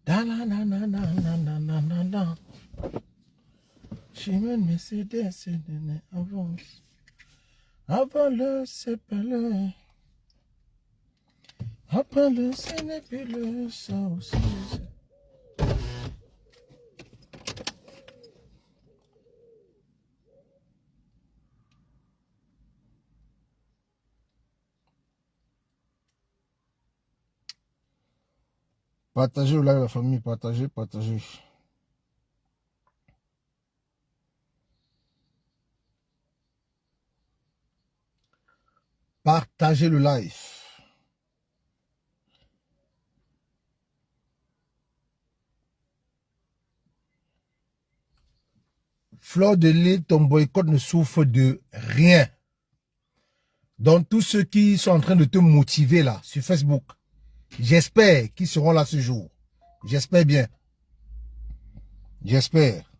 Da la na na na na na na na na. Chimène Mercedes avance. Avant le c'est pas le. Après le ce n'est plus le ça aussi. Partagez là la famille, partagez. Partagez le live. Fleur de Lys, ton boycott ne souffre de rien. Donc tous ceux qui sont en train de te motiver là sur Facebook, j'espère qu'ils seront là ce jour. J'espère bien. J'espère.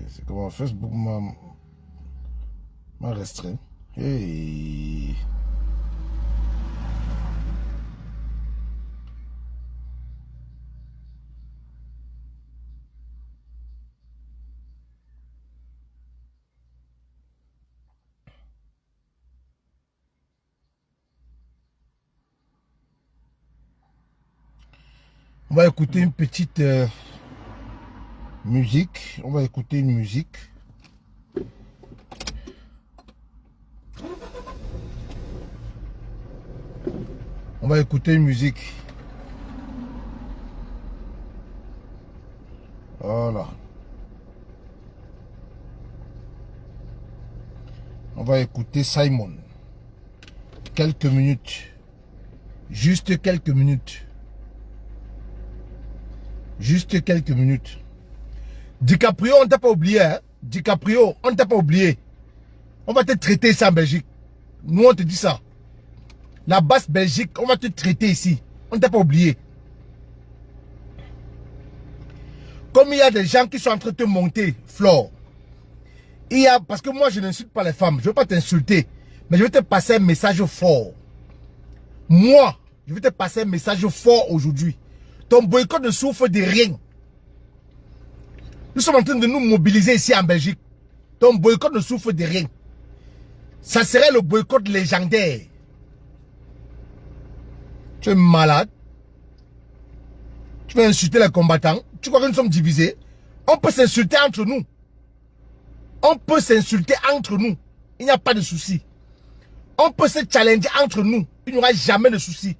C'est comment Facebook m'a restreint. Hey. On va écouter une petite musique. On va écouter une musique. On va écouter une musique. Voilà. On va écouter Simon. Quelques minutes. Juste quelques minutes. Juste quelques minutes. DiCaprio, on ne t'a pas oublié. Hein? DiCaprio, on ne t'a pas oublié. On va te traiter ça en Belgique. Nous, on te dit ça. La basse Belgique, on va te traiter ici. On ne t'a pas oublié. Comme il y a des gens qui sont en train de te monter, Flore. Il y a, parce que moi, je n'insulte pas les femmes. Je ne veux pas t'insulter. Mais je vais te passer un message fort. Moi, je vais te passer un message fort aujourd'hui. Ton boycott ne souffre de rien. Nous sommes en train de nous mobiliser ici en Belgique. Ton boycott ne souffre de rien. Ça serait le boycott légendaire. Tu es malade. Tu vas insulter les combattants. Tu crois que nous sommes divisés? On peut s'insulter entre nous. On peut s'insulter entre nous. Il n'y a pas de souci. On peut se challenger entre nous. Il n'y aura jamais de souci.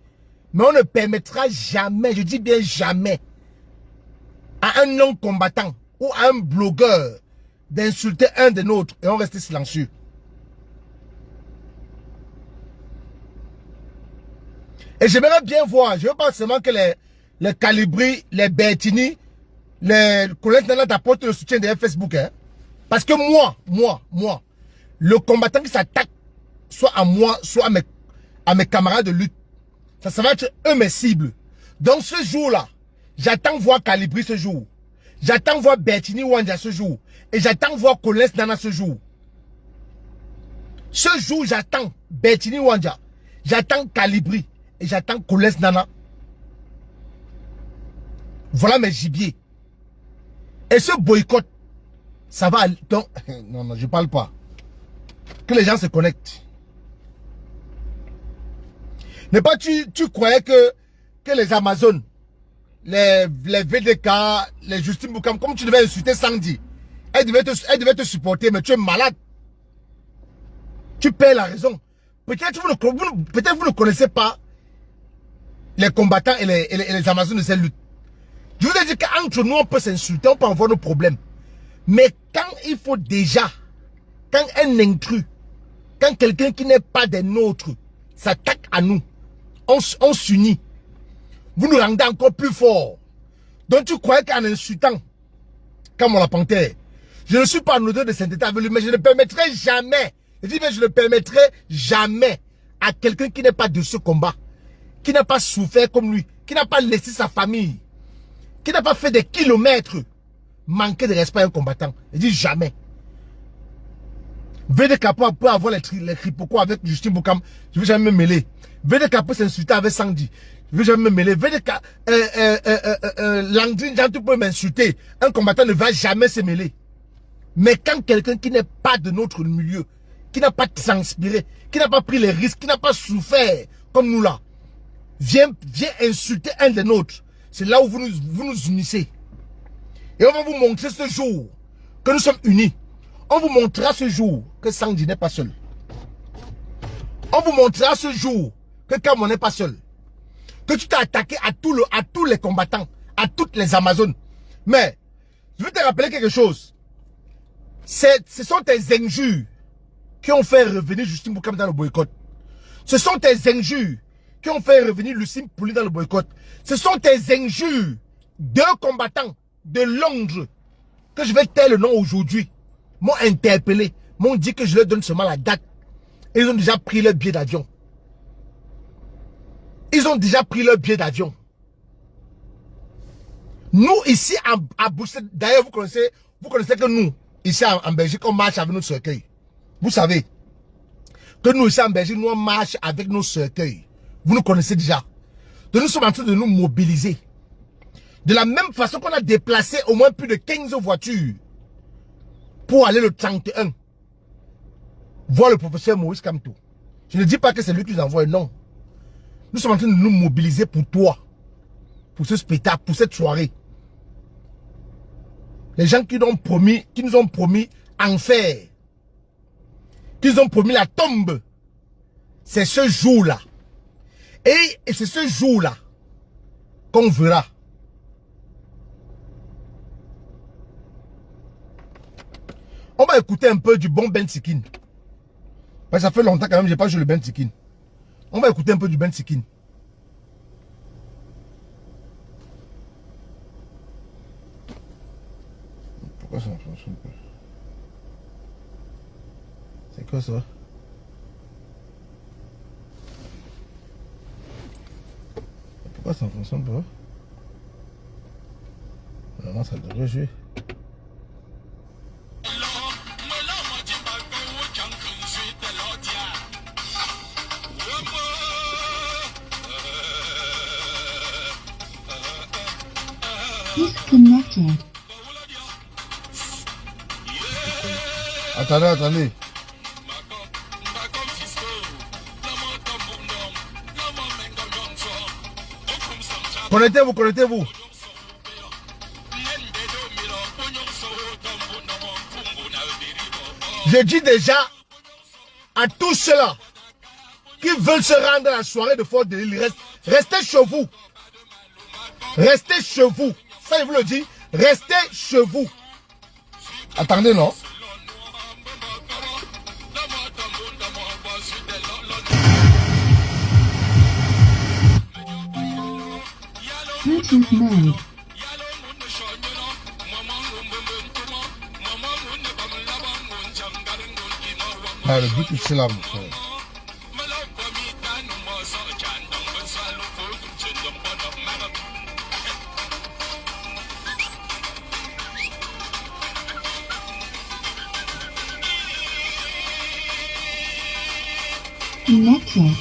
Mais on ne permettra jamais, je dis bien jamais, à un non-combattant ou à un blogueur d'insulter un des nôtres et on reste silencieux. Et j'aimerais bien voir, je veux pas seulement que les Calibri, les Bertini, les collègues apportent le soutien de Facebook. Hein. Parce que moi, le combattant qui s'attaque, soit à moi, soit à mes camarades de lutte, ça va être eux mes cibles. Donc ce jour-là, j'attends voir Calibri ce jour. J'attends voir Bertini Wanja ce jour. Et j'attends voir Collins Nana ce jour. Ce jour, j'attends Bertini Wanja. J'attends Calibri. Et j'attends Collins Nana. Voilà mes gibiers. Et ce boycott, ça va... Donc, non, je parle pas. Que les gens se connectent. N'est pas tu croyais que les Amazones, les VDK, les Justine Boukam, comme tu devais insulter Sandy, elle devait te supporter, mais tu es malade. Tu perds la raison. Peut-être vous ne connaissez pas les combattants et les Amazones de cette lutte. Je vous ai dit qu'entre nous, on peut s'insulter, on peut avoir nos problèmes. Mais quand il faut déjà, quand un intrus, quand quelqu'un qui n'est pas des nôtres s'attaque à nous, on s'unit. Vous nous rendez encore plus fort. Donc tu croyais qu'en insultant, comme la panthère, je ne suis pas en odeur de sainteté avec lui, mais je ne permettrai jamais, je dis mais je ne permettrai jamais à quelqu'un qui n'est pas de ce combat, qui n'a pas souffert comme lui, qui n'a pas laissé sa famille, qui n'a pas fait des kilomètres, manquer de respect à un combattant? Il dit jamais. VDK peut avoir les cripocos avec Justin Boukam, je ne vais jamais me mêler. VDK peut s'insulter avec Sandy, je ne vais jamais me mêler. VDK, Landry Jantou peut m'insulter, un combattant ne va jamais se mêler. Mais quand quelqu'un qui n'est pas de notre milieu, qui n'a pas transpiré, qui n'a pas pris les risques, qui n'a pas souffert comme nous là, vient insulter un des nôtres, c'est là où vous nous unissez. Et on va vous montrer ce jour que nous sommes unis. On vous montrera ce jour que Sandy n'est pas seul. On vous montrera ce jour que Kamon n'est pas seul. Que tu t'es attaqué à tous les combattants, à toutes les Amazones. Mais, je veux te rappeler quelque chose. Ce sont tes injures qui ont fait revenir Justin Boukam dans le boycott. Ce sont tes injures qui ont fait revenir Lucien Pouli dans le boycott. Ce sont tes injures, deux combattants de Londres, que je vais taire le nom aujourd'hui, m'ont interpellé, m'ont dit que je leur donne seulement la date. Et ils ont déjà pris leur billet d'avion. Ils ont déjà pris leur billet d'avion. Nous, ici, à Bruxelles, d'ailleurs, vous connaissez que nous, ici en Belgique, on marche avec notre cercueil. Vous savez que nous, ici en Belgique, nous, on marche avec nos cercueils. Vous nous connaissez déjà. Donc, nous sommes en train de nous mobiliser. De la même façon qu'on a déplacé au moins plus de 15 voitures pour aller le 31 voir le professeur Maurice Kamto. Je ne dis pas que c'est lui qui nous envoie, non. Nous sommes en train de nous mobiliser pour toi, pour ce spectacle, pour cette soirée. Les gens qui nous ont promis enfer, qui nous ont promis la tombe, c'est ce jour-là. Et c'est ce jour-là qu'on verra. On va écouter un peu du bon Ben Sikin. Ça fait longtemps quand même que je n'ai pas joué le Ben Sikin. On va écouter un peu du Ben Sikin. Pourquoi ça fonctionne pas? C'est quoi ça? Pourquoi ça ne fonctionne pas? Normalement ça devrait jouer. Disconnected. Attendez. Connectez-vous. Je dis déjà à tous ceux-là qui veulent se rendre à la soirée de Fort de Lille, restez chez vous. Restez chez vous. Ça, je vous le dis. Restez chez vous. Attendez, non? Bluetooth mode. Ah, le but, c'est là, mon frère. Connected.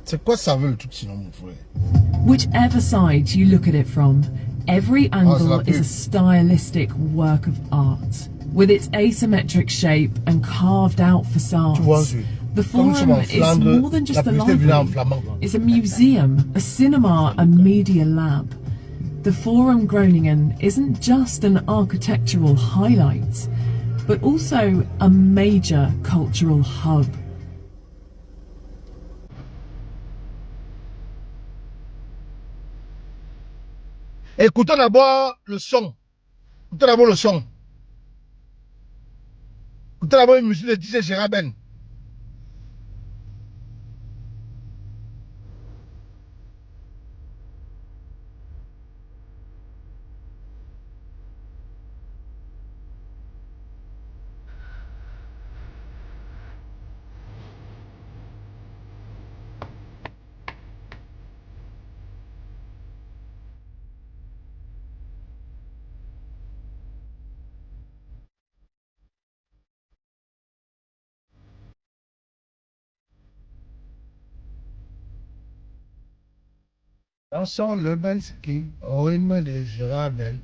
C'est quoi ça veut le truc sinon, mon frère? Whichever side you look at it from, every angle is a stylistic work of art. With its asymmetric shape and carved out facades, the forum is more than just a library. It's a museum, a cinema, a media lab. The Forum Groningen isn't just an architectural highlight, but also a major cultural hub. Écoutons d'abord le son. Écoutons d'abord le son. Écoutons d'abord une musique de DJ Gérard Ben. Dans le Bansky, au rythme des Girardel.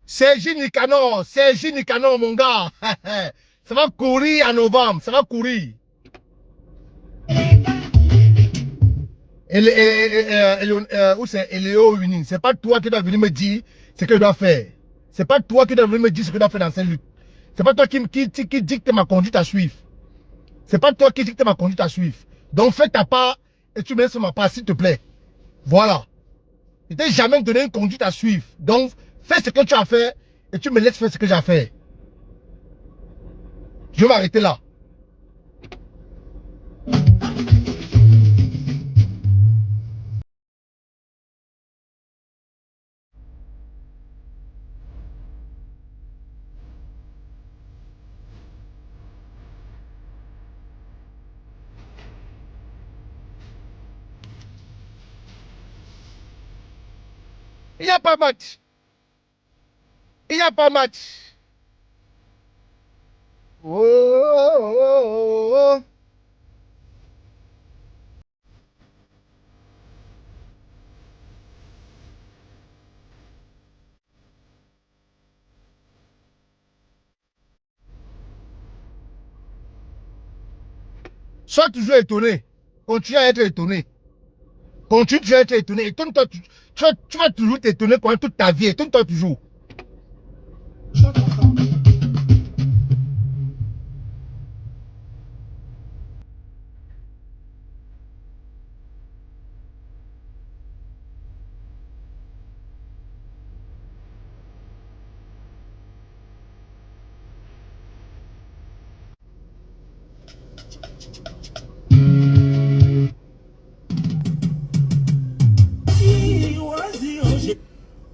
C'est Nicanor, mon gars. Ça va courir en novembre, ça va courir. Où c'est Eléo Uni? C'est pas toi qui dois venir me dire ce que je dois faire. C'est pas toi qui dois venir me dire ce que je dois faire dans cette lutte. C'est pas toi qui dicte ma conduite à suivre. C'est pas toi qui dicte ma conduite à suivre. Donc fais ta part et tu me laisses ma part, s'il te plaît. Voilà. Je t'ai jamais donné une conduite à suivre. Donc fais ce que tu as fait et tu me laisses faire ce que j'ai à faire. Je vais arrêter là. Il n'y a pas match. Il n'y a pas match. Oh, oh, oh, oh. Sois toujours étonné. Continue à être étonné. Continue à être étonné. Étonne-toi. Tu vas toujours t'étonner pendant toute ta vie. Étonne-toi toujours.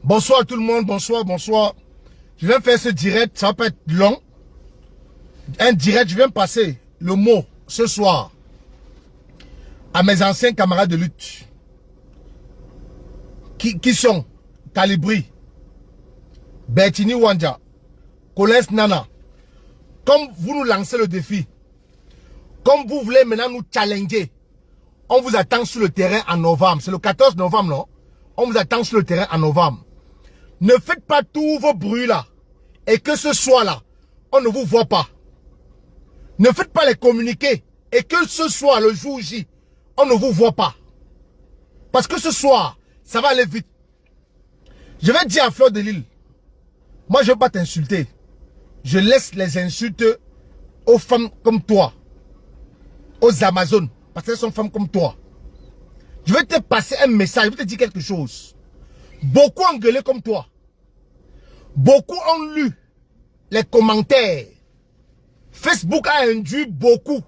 Bonsoir tout le monde, bonsoir, bonsoir. Je vais faire ce direct, ça va pas être long. Un direct, je viens passer le mot ce soir à mes anciens camarades de lutte. Qui sont Calibri, Bertini Wanja, Coles Nana. Comme vous nous lancez le défi, comme vous voulez maintenant nous challenger, on vous attend sur le terrain en novembre. C'est le 14 novembre, non? On vous attend sur le terrain en novembre. Ne faites pas tous vos bruits là. Et que ce soir là, on ne vous voit pas. Ne faites pas les communiqués. Et que ce soir, le jour J, on ne vous voit pas. Parce que ce soir, ça va aller vite. Je vais dire à Fleur de Lille, moi je ne veux pas t'insulter. Je laisse les insultes aux femmes comme toi. Aux Amazones. Parce qu'elles sont femmes comme toi. Je vais te passer un message, je vais te dire quelque chose. Beaucoup ont gueulé comme toi. Beaucoup ont lu les commentaires. Facebook a induit beaucoup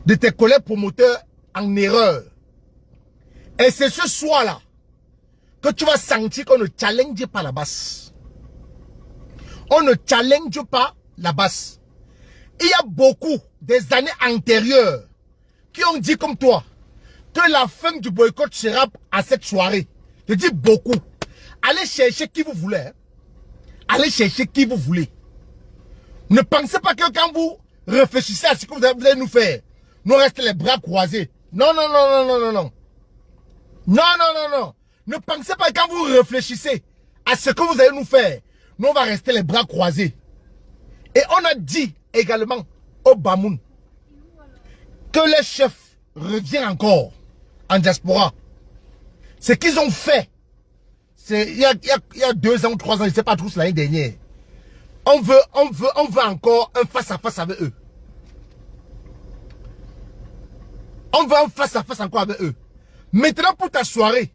de tes collègues promoteurs en erreur. Et c'est ce soir-là que tu vas sentir qu'on ne challenge pas la base. On ne challenge pas la base. Il y a beaucoup des années antérieures qui ont dit comme toi que la fin du boycott sera à cette soirée. Je dis beaucoup. Allez chercher qui vous voulez. Hein. Allez chercher qui vous voulez. Ne pensez pas que quand vous réfléchissez à ce que vous allez nous faire, nous restez les bras croisés. Non, non, non, non, non, non, non. Non, non, non, non. Ne pensez pas que quand vous réfléchissez à ce que vous allez nous faire, nous on va rester les bras croisés. Et on a dit également au Bamoun que les chefs reviennent encore en diaspora. Ce qu'ils ont fait, c'est il y a 2 ans ou 3 ans, je ne sais pas tous l'année dernière. On veut encore un face-à-face avec eux. On va en face à face encore avec eux. Maintenant, pour ta soirée,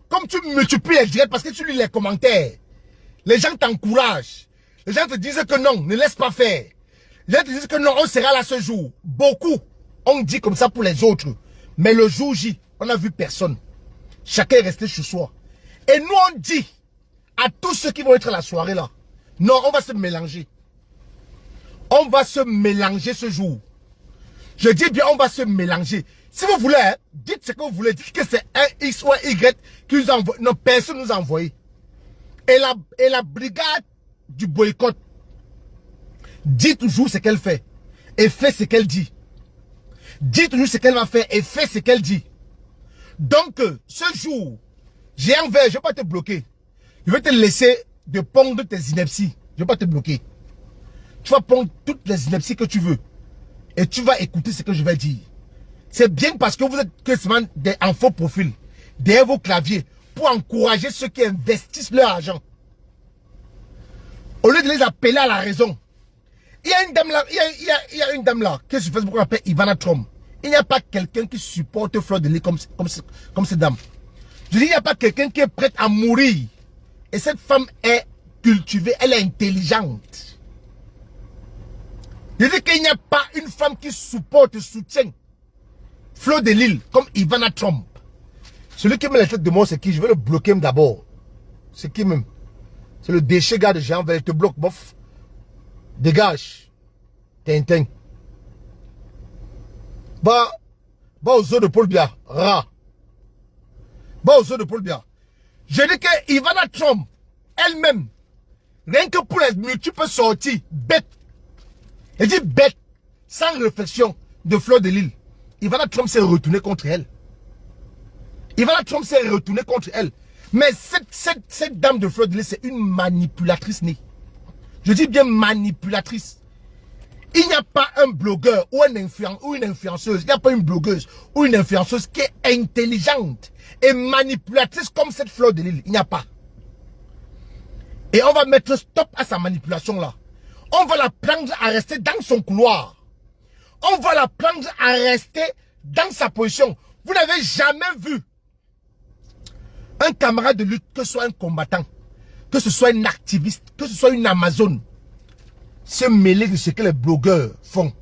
comme tu multiplies les directs parce que tu lis les commentaires, les gens t'encouragent. Les gens te disent que non, ne laisse pas faire. Les gens te disent que non, on sera là ce jour. Beaucoup, on dit comme ça pour les autres. Mais le jour J, on n'a vu personne. Chacun est resté chez soi. Et nous, on dit à tous ceux qui vont être à la soirée là, non, on va se mélanger. On va se mélanger ce jour. Je dis bien, on va se mélanger. Si vous voulez, hein, dites ce que vous voulez. Dites que c'est un X ou un Y qui nous envoie. Non, personne nous a envoyé. Et la brigade du boycott dit toujours ce qu'elle fait. Et fait ce qu'elle dit. Dit toujours ce qu'elle va faire et fait ce qu'elle dit. Donc, ce jour, j'ai envers, je ne vais pas te bloquer. Je vais te laisser de pondre tes inepties. Je ne vais pas te bloquer. Tu vas pondre toutes les inepties que tu veux. Et tu vas écouter ce que je vais dire. C'est bien parce que vous êtes que seulement en faux profil. Derrière vos claviers. Pour encourager ceux qui investissent leur argent. Au lieu de les appeler à la raison. Il y a une dame là, il y a une dame là, qui est sur Facebook, qu'on appelle Ivana Trump. Il n'y a pas quelqu'un qui supporte Fleur de Lys comme cette dame. Je dis, il n'y a pas quelqu'un qui est prêt à mourir. Et cette femme est cultivée, elle est intelligente. Je dis qu'il n'y a pas une femme qui supporte, soutient Fleur de Lys comme Ivana Trump. Celui qui met la tête de moi, c'est qui? Je vais le bloquer d'abord. C'est qui même? C'est le déchet gars de Jean, il te bloque, bof. Dégage. Tintin. Bah aux eaux de Paul Biya. Ra. Bah aux eaux de Paul Biya. Je dis que Ivana Trump, elle-même, rien que pour les multiples sorties, bête. Elle dit bête, sans réflexion, de Fleur de Lys. Ivana Trump s'est retourné contre elle. Ivana Trump s'est retourné contre elle. Mais cette dame de Fleur de Lys, c'est une manipulatrice née. Je dis bien manipulatrice. Il n'y a pas un blogueur ou une influenceuse, il n'y a pas une blogueuse ou une influenceuse qui est intelligente et manipulatrice comme cette Fleur de Lys. Il n'y a pas. Et on va mettre stop à sa manipulation là. On va la prendre à rester dans son couloir. On va la prendre à rester dans sa position. Vous n'avez jamais vu un camarade de lutte, que ce soit un combattant, que ce soit un activiste, que ce soit une Amazone, se mêler de ce que les blogueurs font.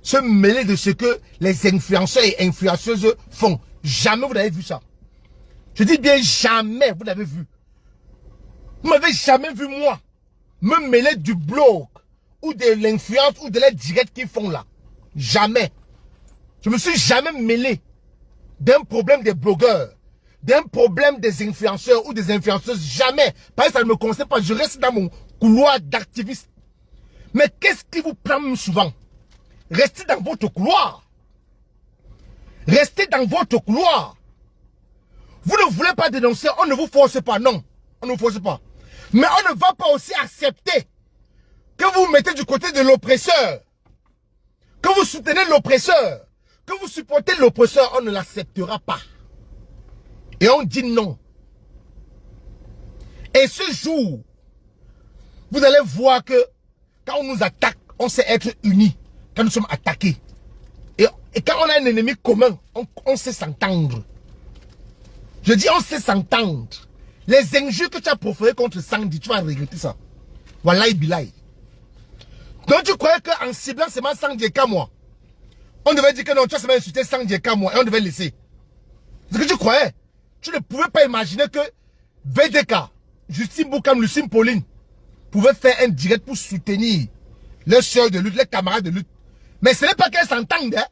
Se mêler de ce que les influenceurs et influenceuses font. Jamais vous n'avez vu ça. Je dis bien jamais vous n'avez vu. Vous m'avez jamais vu moi me mêler du blog ou de l'influence ou de la directe qu'ils font là. Jamais. Je me suis jamais mêlé d'un problème des blogueurs, d'un problème des influenceurs ou des influenceuses. Jamais. Parce que ça ne me concerne pas. Je reste dans mon couloir d'activiste. Mais qu'est-ce qui vous prend souvent? Restez dans votre couloir. Restez dans votre couloir. Vous ne voulez pas dénoncer, on ne vous force pas. Non, on ne vous force pas. Mais on ne va pas aussi accepter que vous vous mettez du côté de l'oppresseur. Que vous soutenez l'oppresseur. Que vous supportez l'oppresseur. On ne l'acceptera pas. Et on dit non. Et ce jour, vous allez voir que quand on nous attaque, on sait être unis. Quand nous sommes attaqués. Et quand on a un ennemi commun, on sait s'entendre. Je dis on sait s'entendre. Les injures que tu as proférées contre Sandy, tu vas regretter ça. Wallahi billahi. Donc tu croyais qu'en ciblant seulement Sandy et moi, on devait dire que non, tu as seulement insulté Sandy et moi et on devait laisser. C'est ce que tu croyais. Tu ne pouvais pas imaginer que VDK, Justine Boukam, Lucine Pauline, pouvaient faire un direct pour soutenir leurs soeurs de lutte, les camarades de lutte. Mais ce n'est pas qu'elles s'entendent, hein.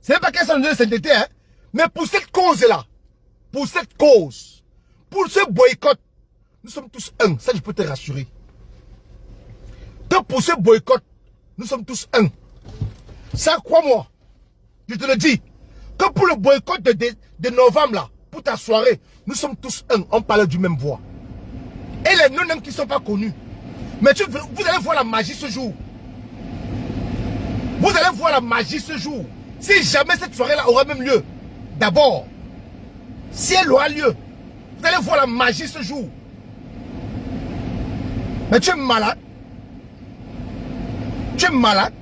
Ce n'est pas qu'elles sont de s'entêter, hein. Mais pour cette cause-là, pour cette cause, pour ce boycott, nous sommes tous un. Ça, je peux te rassurer. Que pour ce boycott, nous sommes tous un. Ça, crois-moi, je te le dis. Que pour le boycott de novembre, là, pour ta soirée, nous sommes tous un. On parle du même voix. Et les non-mêmes qui ne sont pas connus. Mais vous allez voir la magie ce jour. Vous allez voir la magie ce jour. Si jamais cette soirée-là aura même lieu, d'abord, si elle aura lieu, vous allez voir la magie ce jour. Mais tu es malade. Tu es malade.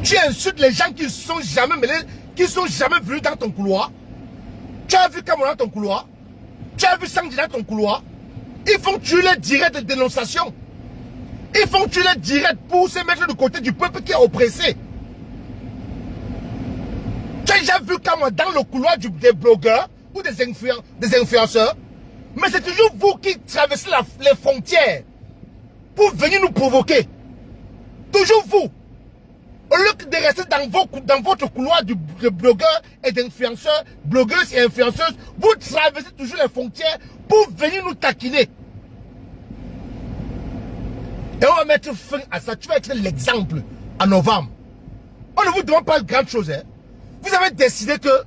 Tu insultes les gens qui ne sont jamais mêlés qui sont jamais venus dans ton couloir. Tu as vu Kamara dans ton couloir. Tu as vu Sandy dans ton couloir. Ils font tuer les directs de dénonciation. Ils font tuer les directs pour se mettre du côté du peuple qui est oppressé. Tu as déjà vu Kamara dans le couloir des blogueurs ou des influenceurs. Mais c'est toujours vous qui traversez les frontières pour venir nous provoquer. Toujours vous. Au lieu de rester dans votre couloir de blogueurs et d'influenceurs, blogueuses et influenceuses, vous traversez toujours les frontières pour venir nous taquiner. Et on va mettre fin à ça. Tu vas être l'exemple en novembre. On ne vous demande pas grand chose. Hein. Vous avez décidé que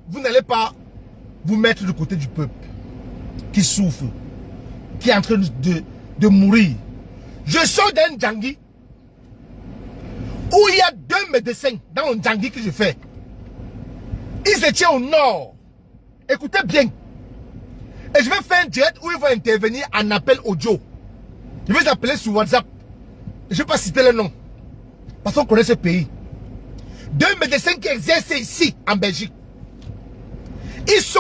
vous n'allez pas vous mettre du côté du peuple qui souffre, qui est en train de mourir. Je sors d'un djangui où il y a 2 médecins dans le djangui que je fais. Ils étaient au nord. Écoutez bien. Et je vais faire un direct où ils vont intervenir en appel audio. Je vais les appeler sur WhatsApp. Je ne vais pas citer le nom. Parce qu'on connaît ce pays. 2 médecins qui exercent ici, en Belgique. Ils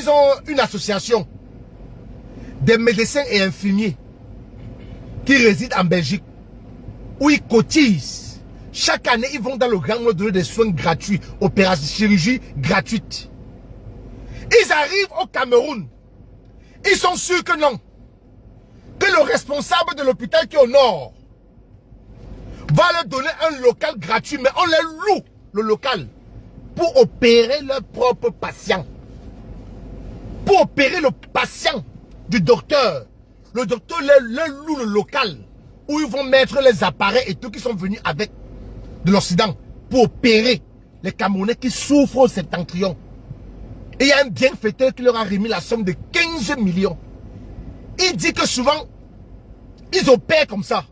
ont une association des médecins et infirmiers qui résident en Belgique, où ils cotisent. Chaque année, ils vont dans le Grand Nord donner des soins gratuits, opérations, chirurgie gratuite. Ils arrivent au Cameroun. Ils sont sûrs que non. Que le responsable de l'hôpital qui est au nord va leur donner un local gratuit, mais on les loue, le local, pour opérer leurs propres patients. Pour opérer le patient du docteur. Le docteur leur loue le local, où ils vont mettre les appareils et tout qui sont venus avec de l'Occident pour opérer les Camerounais qui souffrent au septentrion. Et il y a un bienfaiteur qui leur a remis la somme de 15 millions. Il dit que souvent, ils opèrent comme ça.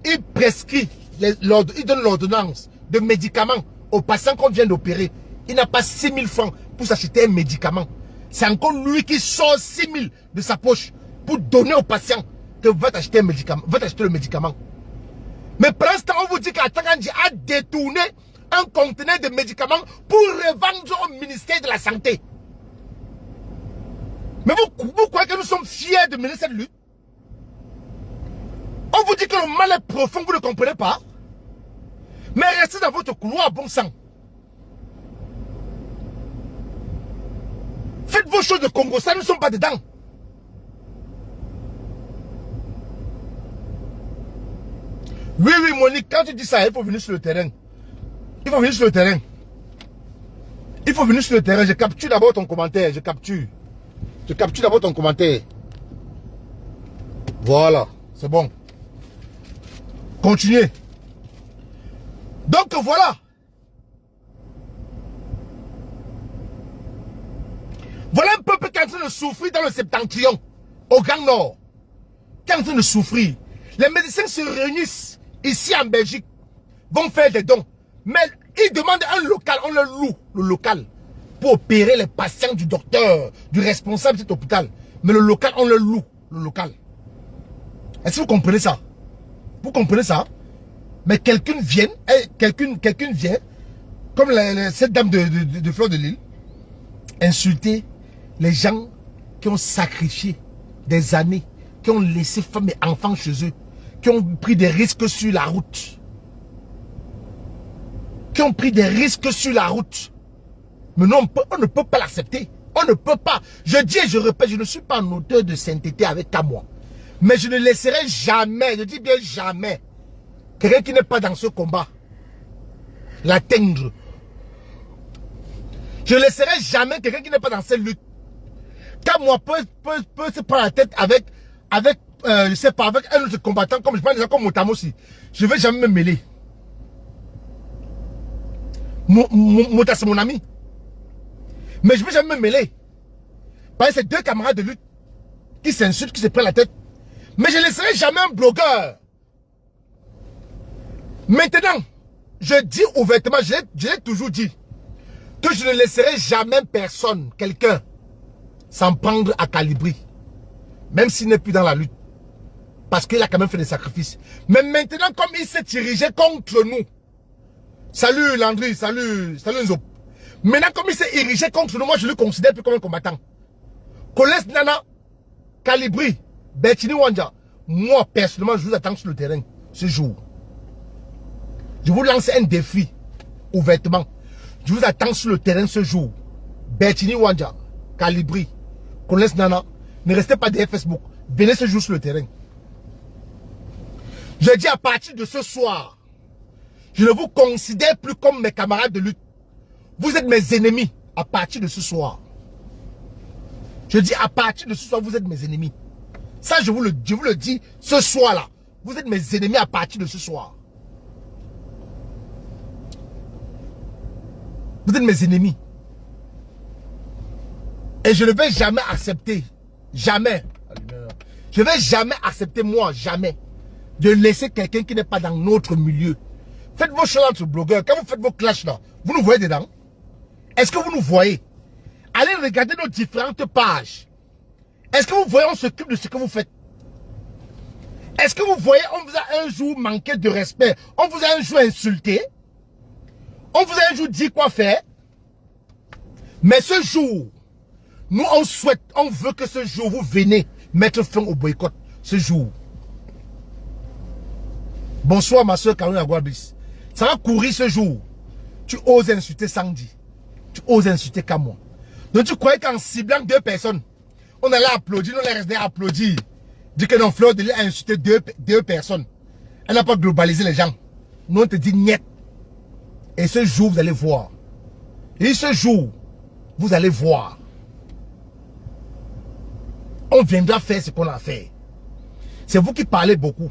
Ils prescrivent, ils donnent l'ordonnance de médicaments aux patients qu'on vient d'opérer. Il n'a pas 6 000 francs pour s'acheter un médicament. C'est encore lui qui sort 6 000 de sa poche pour donner au patient que va t'acheter un médicament, va t'acheter le médicament. Mais pour l'instant, on vous dit qu'Atangandji a détourné un conteneur de médicaments pour revendre au ministère de la Santé. Mais vous croyez que nous sommes fiers de mener cette lutte? On vous dit que le mal est profond, vous ne comprenez pas. Mais restez dans votre couloir, bon sang. Faites vos choses de Congo, ça, nous ne sommes pas dedans. Oui, Monique, quand tu dis ça, il faut venir sur le terrain. Il faut venir sur le terrain. Il faut venir sur le terrain. Je capture d'abord ton commentaire. Je capture d'abord ton commentaire. Voilà, c'est bon. Continuez. Donc voilà. Voilà un peuple qui est en train de souffrir dans le septentrion, au Grand Nord. Qui est en train de souffrir. Les médecins se réunissent ici en Belgique, vont faire des dons. Mais ils demandent un local, on leur loue le local pour opérer les patients du docteur, du responsable de cet hôpital. Mais le local, on leur loue le local. Est-ce que vous comprenez ça? Vous comprenez ça? Mais quelqu'un vient, comme cette dame de Fleur de Lille, insulter les gens qui ont sacrifié des années, qui ont laissé femmes et enfants chez eux, qui ont pris des risques sur la route. Qui ont pris des risques sur la route. Mais non, on ne peut pas l'accepter. On ne peut pas. Je dis et je répète, je ne suis pas un auteur de sainteté avec moi. Mais je ne laisserai jamais, je dis bien jamais, quelqu'un qui n'est pas dans ce combat l'atteindre. Je ne laisserai jamais quelqu'un qui n'est pas dans cette lutte. Quand moi peut se prendre la tête avec je sais pas, avec un autre combattant, comme je prends des gens comme Motamo aussi. Je ne vais jamais me mêler. Mota, c'est mon ami. Mais je ne vais jamais me mêler. Parce que c'est 2 camarades de lutte qui s'insultent, qui se prennent la tête. Mais je ne laisserai jamais un blogueur. Maintenant, je dis ouvertement, je l'ai toujours dit, que je ne laisserai jamais personne, quelqu'un, s'en prendre à Calibri. Même s'il n'est plus dans la lutte. Parce qu'il a quand même fait des sacrifices. Mais maintenant, comme il s'est dirigé contre nous, Salut Landry, salut Nzop. Maintenant, comme il s'est érigé contre nous, moi je le considère plus comme un combattant. Koles Nana, Calibri, Betini Wanja, moi personnellement je vous attends sur le terrain ce jour. Je vous lance un défi ouvertement. Je vous attends sur le terrain ce jour. Betini Wanja, Calibri, Koles Nana, ne restez pas derrière Facebook. Venez ce jour sur le terrain. Je dis à partir de ce soir, je ne vous considère plus comme mes camarades de lutte. Vous êtes mes ennemis à partir de ce soir. Je dis à partir de ce soir, vous êtes mes ennemis. Ça, je vous le dis ce soir-là. Vous êtes mes ennemis à partir de ce soir. Vous êtes mes ennemis. Et je ne vais jamais accepter, jamais, je ne vais jamais accepter, moi, jamais, de laisser quelqu'un qui n'est pas dans notre milieu. Faites vos choses entre blogueurs. Quand vous faites vos clashs là, vous nous voyez dedans? Est-ce que vous nous voyez? Allez regarder nos différentes pages. Est-ce que vous voyez, on s'occupe de ce que vous faites? Est-ce que vous voyez, on vous a un jour manqué de respect? On vous a un jour insulté? On vous a un jour dit quoi faire? Mais ce jour, nous on souhaite, on veut que ce jour vous venez mettre fin au boycott. Ce jour. Bonsoir ma soeur Caroline Aguabis. Ça va courir ce jour. Tu oses insulter Sandy. Tu oses insulter Kamwa. Donc tu croyais qu'en ciblant deux personnes, on allait applaudir, on allait rester applaudir. Dis que non, Fleur de Lys a insulté deux personnes. Elle n'a pas globalisé les gens. Nous on te dit niet. Et ce jour, vous allez voir. Et ce jour, vous allez voir. On viendra faire ce qu'on a fait. C'est vous qui parlez beaucoup.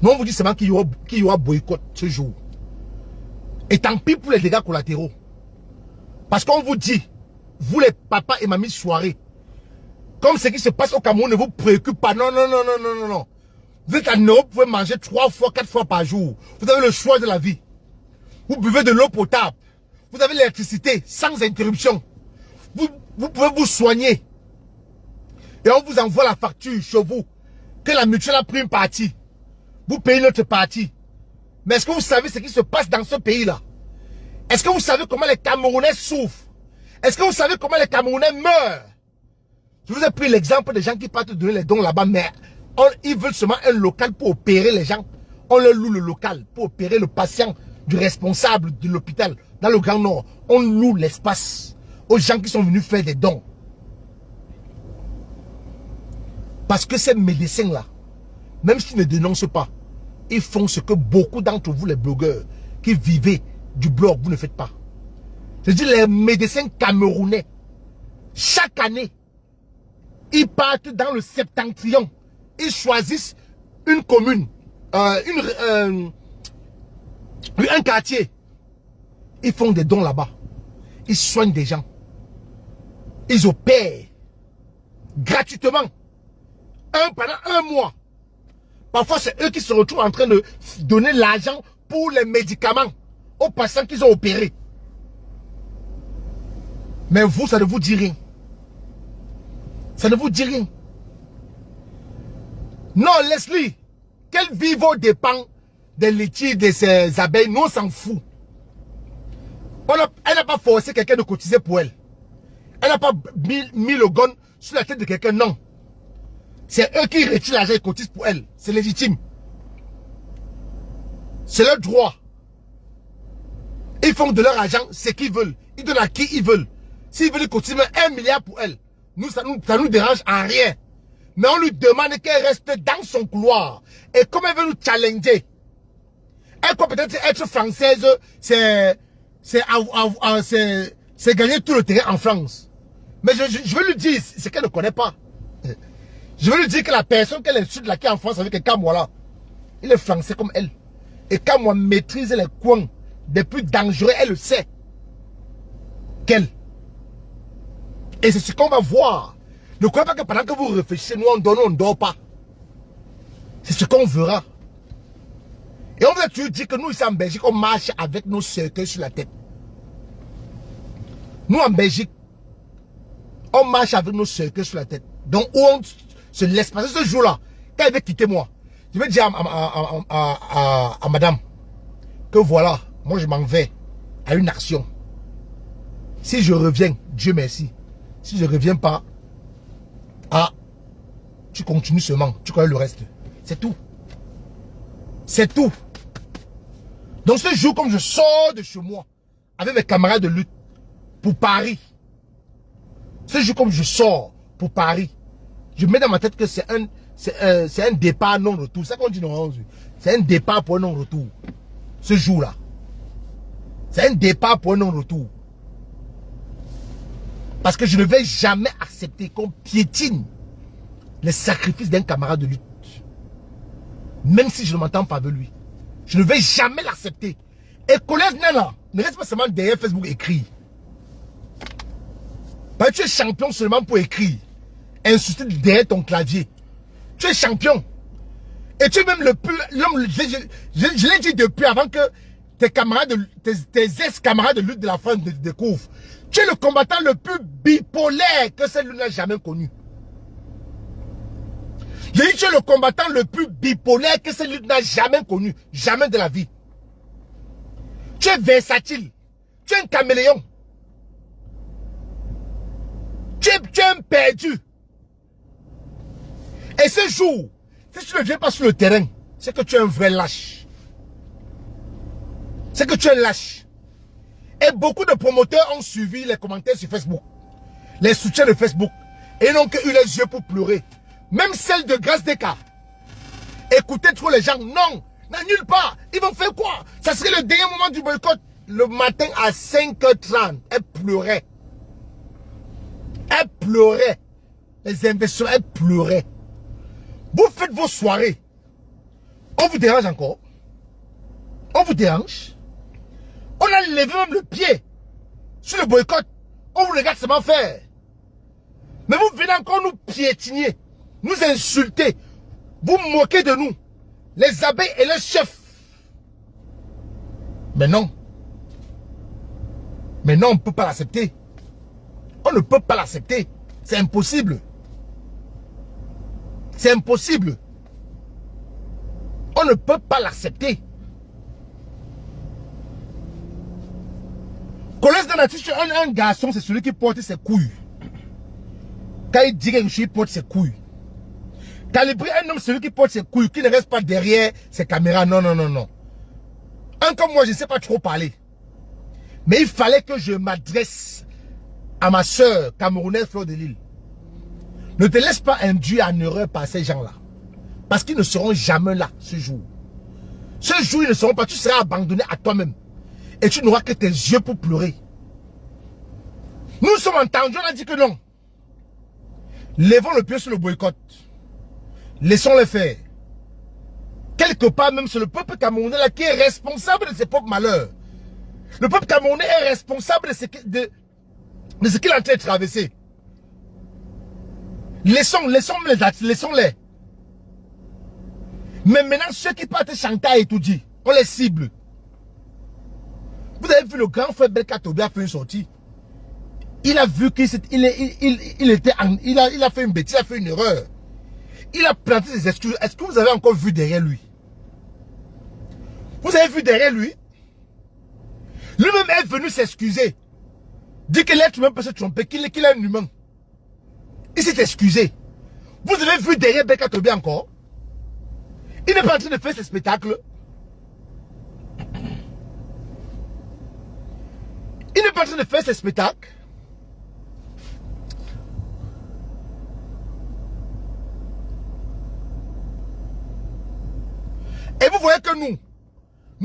Nous on vous dit seulement qu'il y aura boycott ce jour. Et tant pis pour les dégâts collatéraux. Parce qu'on vous dit, vous les papas et mamies soirées, comme ce qui se passe au Cameroun ne vous préoccupe pas. Non, non, non, non, non, non, non. Vous êtes en Europe, vous pouvez manger 3 fois, 4 fois par jour. Vous avez le choix de la vie. Vous buvez de l'eau potable. Vous avez l'électricité sans interruption. Vous pouvez vous soigner. Et on vous envoie la facture chez vous. Que la mutuelle a pris une partie. Vous payez notre partie. Mais est-ce que vous savez ce qui se passe dans ce pays-là? Est-ce que vous savez comment les Camerounais souffrent? Est-ce que vous savez comment les Camerounais meurent? Je vous ai pris l'exemple des gens qui partent donner les dons là-bas, mais ils veulent seulement un local pour opérer les gens. On leur loue le local pour opérer le patient du responsable de l'hôpital dans le Grand Nord. On loue l'espace aux gens qui sont venus faire des dons. Parce que ces médecins-là, même s'ils ne dénoncent pas, ils font ce que beaucoup d'entre vous, les blogueurs, qui vivez du blog, vous ne faites pas. Je dis les médecins camerounais, chaque année, ils partent dans le septentrion. Ils choisissent une commune, un quartier. Ils font des dons là-bas. Ils soignent des gens. Ils opèrent gratuitement. Pendant un mois. Parfois, c'est eux qui se retrouvent en train de donner l'argent pour les médicaments aux patients qu'ils ont opérés. Mais vous, ça ne vous dit rien. Ça ne vous dit rien. Non, Leslie, quel vivant dépend des litiges de ces abeilles? Nous, on s'en fout. Elle n'a pas forcé quelqu'un de cotiser pour elle. Elle n'a pas mis le gun sur la tête de quelqu'un, non. C'est eux qui retirent l'argent et cotisent pour elle. C'est légitime. C'est leur droit. Ils font de leur argent ce qu'ils veulent. Ils donnent à qui ils veulent. S'ils veulent cotiser 1 milliard pour elle, nous, ça nous dérange en rien. Mais on lui demande qu'elle reste dans son couloir. Et comme elle veut nous challenger, elle peut peut-être être française, c'est gagner tout le terrain en France. Mais je veux lui dire ce qu'elle ne connaît pas. Je veux lui dire que la personne qu'elle insulte là qui est en France avec quelqu'un moi là, il est français comme elle. Et quand moi maîtrise les coins des plus dangereux, elle le sait. Qu'elle. Et c'est ce qu'on va voir. Ne croyez pas que pendant que vous réfléchissez, nous on donne, on ne dort pas. C'est ce qu'on verra. Et on vous a toujours dit que nous ici en Belgique, on marche avec nos cercueils sur la tête. Nous en Belgique, on marche avec nos cercueils sur la tête. Donc où on se laisse passer ce jour-là. Quand elle veut quitter moi, je vais dire à madame que voilà, moi je m'en vais à une action. Si je reviens, Dieu merci. Si je ne reviens pas, tu continues seulement, tu connais le reste. C'est tout. C'est tout. Donc ce jour, comme je sors de chez moi, avec mes camarades de lutte, pour Paris, ce jour comme je sors pour Paris, je mets dans ma tête que c'est un départ non-retour. C'est ça qu'on dit non, c'est un départ pour un non-retour. Ce jour-là. C'est un départ pour un non-retour. Parce que je ne vais jamais accepter qu'on piétine les sacrifices d'un camarade de lutte. Même si je ne m'entends pas avec lui. Je ne vais jamais l'accepter. Et Colès Nana ne reste pas seulement derrière Facebook écrit. Parce que tu es champion seulement pour écrire. Insulter derrière ton clavier. Tu es champion. Et tu es même le plus... Je l'ai dit depuis avant que tes camarades, tes ex-camarades de lutte de la France te découvrent. Tu es le combattant le plus bipolaire que celle n'a jamais connu. J'ai dit tu es le combattant le plus bipolaire que celle n'a jamais connu. Jamais de la vie. Tu es versatile. Tu es un caméléon. Tu es un perdu. Et ce jour, si tu ne viens pas sur le terrain, c'est que tu es un vrai lâche. C'est que tu es un lâche. Et beaucoup de promoteurs ont suivi les commentaires sur Facebook. Les soutiens de Facebook. Et n'ont que eu les yeux pour pleurer. Même celle de Grâce Deka. Écoutez trop les gens. Non, nulle part. Ils vont faire quoi? Ça serait le dernier moment du boycott. Le matin à 5h30, elle pleurait. Elle pleurait. Les investisseurs, elle pleurait. Vous faites vos soirées. On vous dérange encore? On vous dérange? On a levé même le pied sur le boycott. On vous regarde seulement faire. Mais vous venez encore nous piétiner, nous insulter, vous moquer de nous, les abeilles et les chefs. Mais non. Mais non, on ne peut pas l'accepter. On ne peut pas l'accepter. C'est impossible. C'est impossible. On ne peut pas l'accepter. Colès Nana, un garçon, c'est celui qui porte ses couilles. Quand il dit quelque chose, il porte ses couilles. Calibri, un homme, c'est celui qui porte ses couilles, qui ne reste pas derrière ses caméras. Non, non, non, non. Un comme moi, je ne sais pas trop parler. Mais il fallait que je m'adresse à ma soeur camerounaise Fleur de Lille. Ne te laisse pas induire en erreur par ces gens-là. Parce qu'ils ne seront jamais là ce jour. Ce jour, ils ne seront pas. Tu seras abandonné à toi-même. Et tu n'auras que tes yeux pour pleurer. Nous sommes entendus, on a dit que non. Lèvons le pied sur le boycott. Laissons-les faire. Quelque part, même c'est le peuple camerounais là qui est responsable de ses propres malheurs. Le peuple camerounais est responsable de ce qu'il est en train de traverser. Laissons-les. Mais maintenant, ceux qui partent chanter et tout dit, on les cible. Vous avez vu le grand frère Belka Tobi a fait une sortie. Il a vu qu'il a fait une bêtise, il a fait une erreur. Il a planté des excuses. Est-ce que vous avez encore vu derrière lui? Vous avez vu derrière lui? Lui-même est venu s'excuser. Dit que l'être humain peut se tromper, qu'il est un humain. Il s'est excusé. Vous avez vu derrière Belka Tobi encore? Il n'est pas en train de faire ce spectacle. Il n'est pas en train de faire ce spectacle. Et vous voyez que nous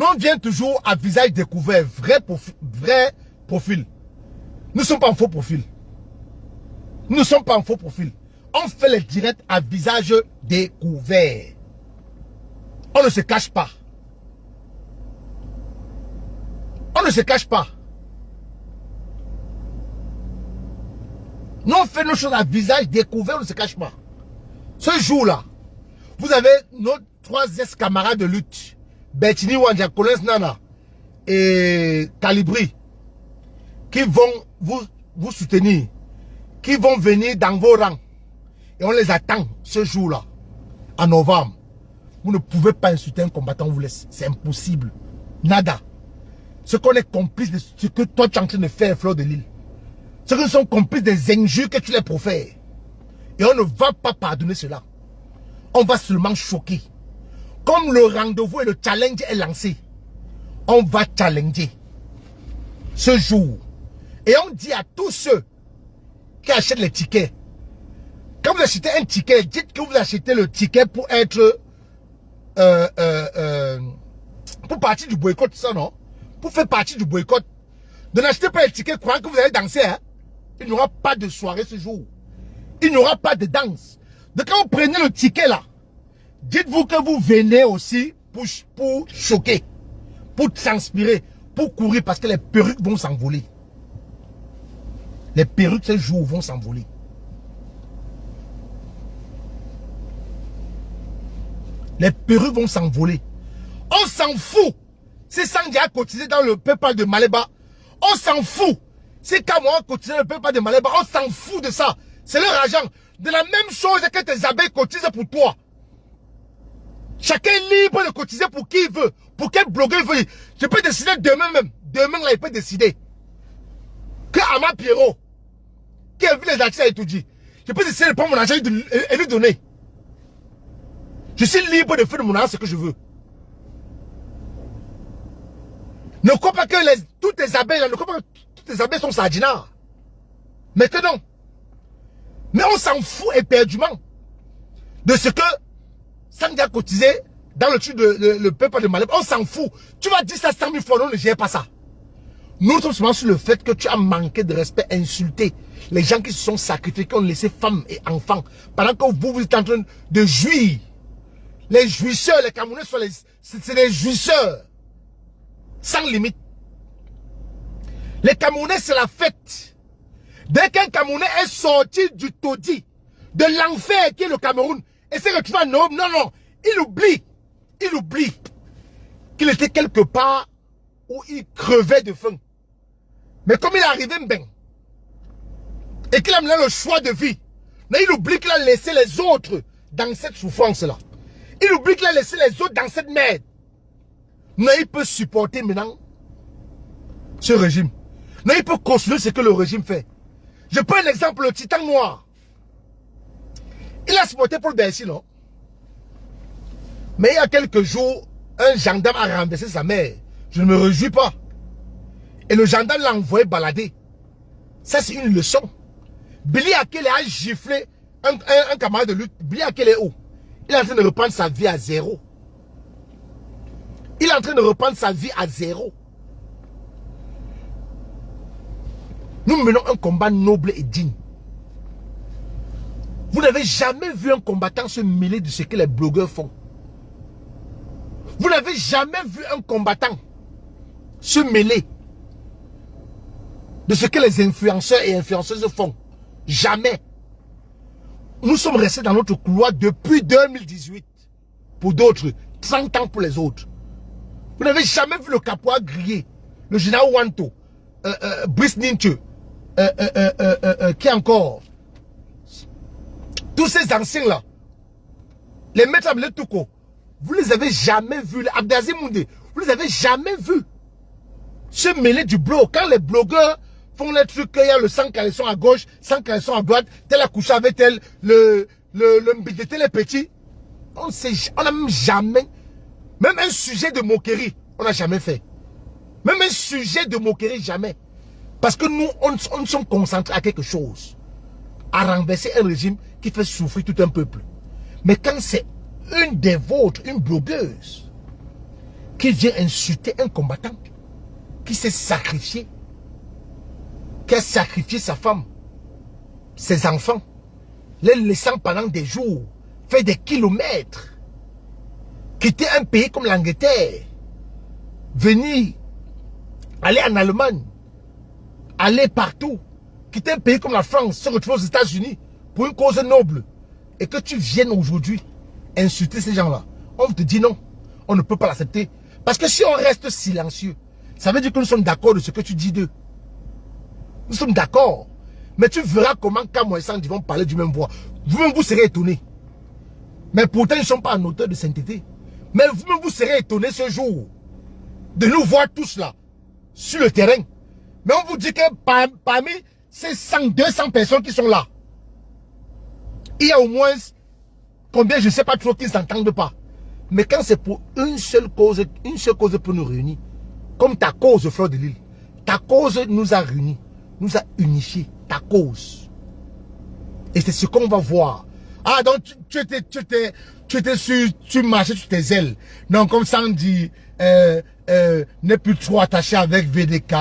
on vient toujours à visage découvert, vrai profil. Nous ne sommes pas en faux profil. Nous ne sommes pas en faux profil. On fait les directs à visage découvert. On ne se cache pas. On ne se cache pas. Nous on fait nos choses à visage découvert, on ne se cache pas. Ce jour-là, vous avez nos 3 ex-camarades de lutte, Bertini Wandja, Colès Nana et Calibri, qui vont vous soutenir, qui vont venir dans vos rangs. Et on les attend ce jour-là, en novembre. Vous ne pouvez pas insulter un combattant, on vous laisse. C'est impossible. Nada. Ce qu'on est complice de ce que toi tu es en train de faire, Fleur de Lille. Ce que nous sommes complices des injures que tu les profères. Et on ne va pas pardonner cela. On va seulement choquer. Comme le rendez-vous et le challenge est lancé, on va challenger ce jour. Et on dit à tous ceux qui achètent les tickets, quand vous achetez un ticket, dites que vous achetez le ticket pour être pour partir du boycott, ça non? Pour faire partie du boycott. Ne n'achetez pas les tickets croyant que vous allez danser. Hein? Il n'y aura pas de soirée ce jour. Il n'y aura pas de danse. Donc quand vous prenez le ticket là, dites-vous que vous venez aussi pour choquer, pour transpirer, pour courir parce que les perruques vont s'envoler. Les perruques ce jour vont s'envoler. Les perruques vont s'envoler. On s'en fout. Si Sandy a cotisé dans le PayPal de Maléba, on s'en fout. Si Kamwa a cotisé dans le PayPal de Maléba, on s'en fout de ça. C'est leur argent. De la même chose que tes abeilles cotisent pour toi. Chacun est libre de cotiser pour qui il veut. Pour quel blogueur il veut. Je peux décider demain même. Demain là, il peut décider. Que Ama Pierrot, qui a vu les artistes et tout dit, je peux décider de prendre mon argent et lui donner. Je suis libre de faire de mon argent ce que je veux. Ne crois pas que toutes les abeilles, là, ne crois pas que toutes les abeilles sont sardinards. Mais que non. Mais on s'en fout éperdument de ce que Sandy a cotisé dans le truc de le peuple de Maléba. On s'en fout. Tu vas dire ça 100 000 fois, non, ne gère pas ça. Nous sommes seulement sur le fait que tu as manqué de respect, insulté les gens qui se sont sacrifiés, qui ont laissé femmes et enfants, pendant que vous êtes en train de jouir. Les jouisseurs, les Camerounais, c'est des jouisseurs. Sans limite. Les Camerounais, c'est la fête. Dès qu'un Camerounais est sorti du taudis, de l'enfer qui est le Cameroun, et s'est retrouvé en Europe, non, il oublie qu'il était quelque part où il crevait de faim. Mais comme il est arrivé ben, et qu'il a mené le choix de vie, mais il oublie qu'il a laissé les autres dans cette souffrance-là. Il oublie qu'il a laissé les autres dans cette merde. Mais il peut supporter maintenant ce régime. Mais il peut construire ce que le régime fait. Je prends un exemple, le Titan Noir. Il a supporté Paul Bercy, non? Mais il y a quelques jours, un gendarme a renversé sa mère. Je ne me réjouis pas. Et le gendarme l'a envoyé balader. Ça, c'est une leçon. Billy Akele a giflé un camarade de lutte. Billy Akele est où? Il est en train de reprendre sa vie à zéro. Il est en train de reprendre sa vie à zéro. Nous menons un combat noble et digne. Vous n'avez jamais vu un combattant se mêler de ce que les blogueurs font. Vous n'avez jamais vu un combattant se mêler de ce que les influenceurs et influenceuses font. Jamais. Nous sommes restés dans notre couloir depuis 2018. Pour d'autres, 30 ans pour les autres. Vous n'avez jamais vu le Capois grillé, le général Wanto, Brice Ninche, qui encore? Tous ces anciens-là, les maîtres Abdelé Touko, vous les avez jamais vus, les Abdazi Moundé, vous les avez jamais vus se mêler du blog. Quand les blogueurs font les trucs, il y a le sang caleçon à gauche, sang caleçon à droite, tel a couché avec tel, le mbidete les petits, on n'a même jamais, même un sujet de moquerie, on n'a jamais fait. Même un sujet de moquerie, jamais. Parce que nous, on sommes concentrés à quelque chose. À renverser un régime qui fait souffrir tout un peuple. Mais quand c'est une des vôtres, une blogueuse, qui vient insulter un combattant, qui s'est sacrifié, qui a sacrifié sa femme, ses enfants, les laissant pendant des jours, faire des kilomètres, quitter un pays comme l'Angleterre, venir, aller en Allemagne, aller partout, quitter un pays comme la France, se retrouver aux États-Unis pour une cause noble, et que tu viennes aujourd'hui insulter ces gens-là, on te dit non, on ne peut pas l'accepter. Parce que si on reste silencieux, ça veut dire que nous sommes d'accord de ce que tu dis d'eux. Nous sommes d'accord. Mais tu verras comment Kamwa et Sandy vont parler du même voix. Vous-même, vous serez étonnés. Mais pourtant, ils ne sont pas en hauteur de sainteté. Mais vous-même, vous serez étonnés ce jour de nous voir tous là, sur le terrain. Mais on vous dit que parmi ces 100, 200 personnes qui sont là, il y a au moins combien, je ne sais pas trop, qui ne s'entendent pas. Mais quand c'est pour une seule cause pour nous réunir, comme ta cause, Fleur de Lille, ta cause nous a réunis, nous a unifiés, ta cause. Et c'est ce qu'on va voir. Ah, donc tu marchais sur tes ailes. Non, comme ça on dit, n'est plus trop attaché avec VDK,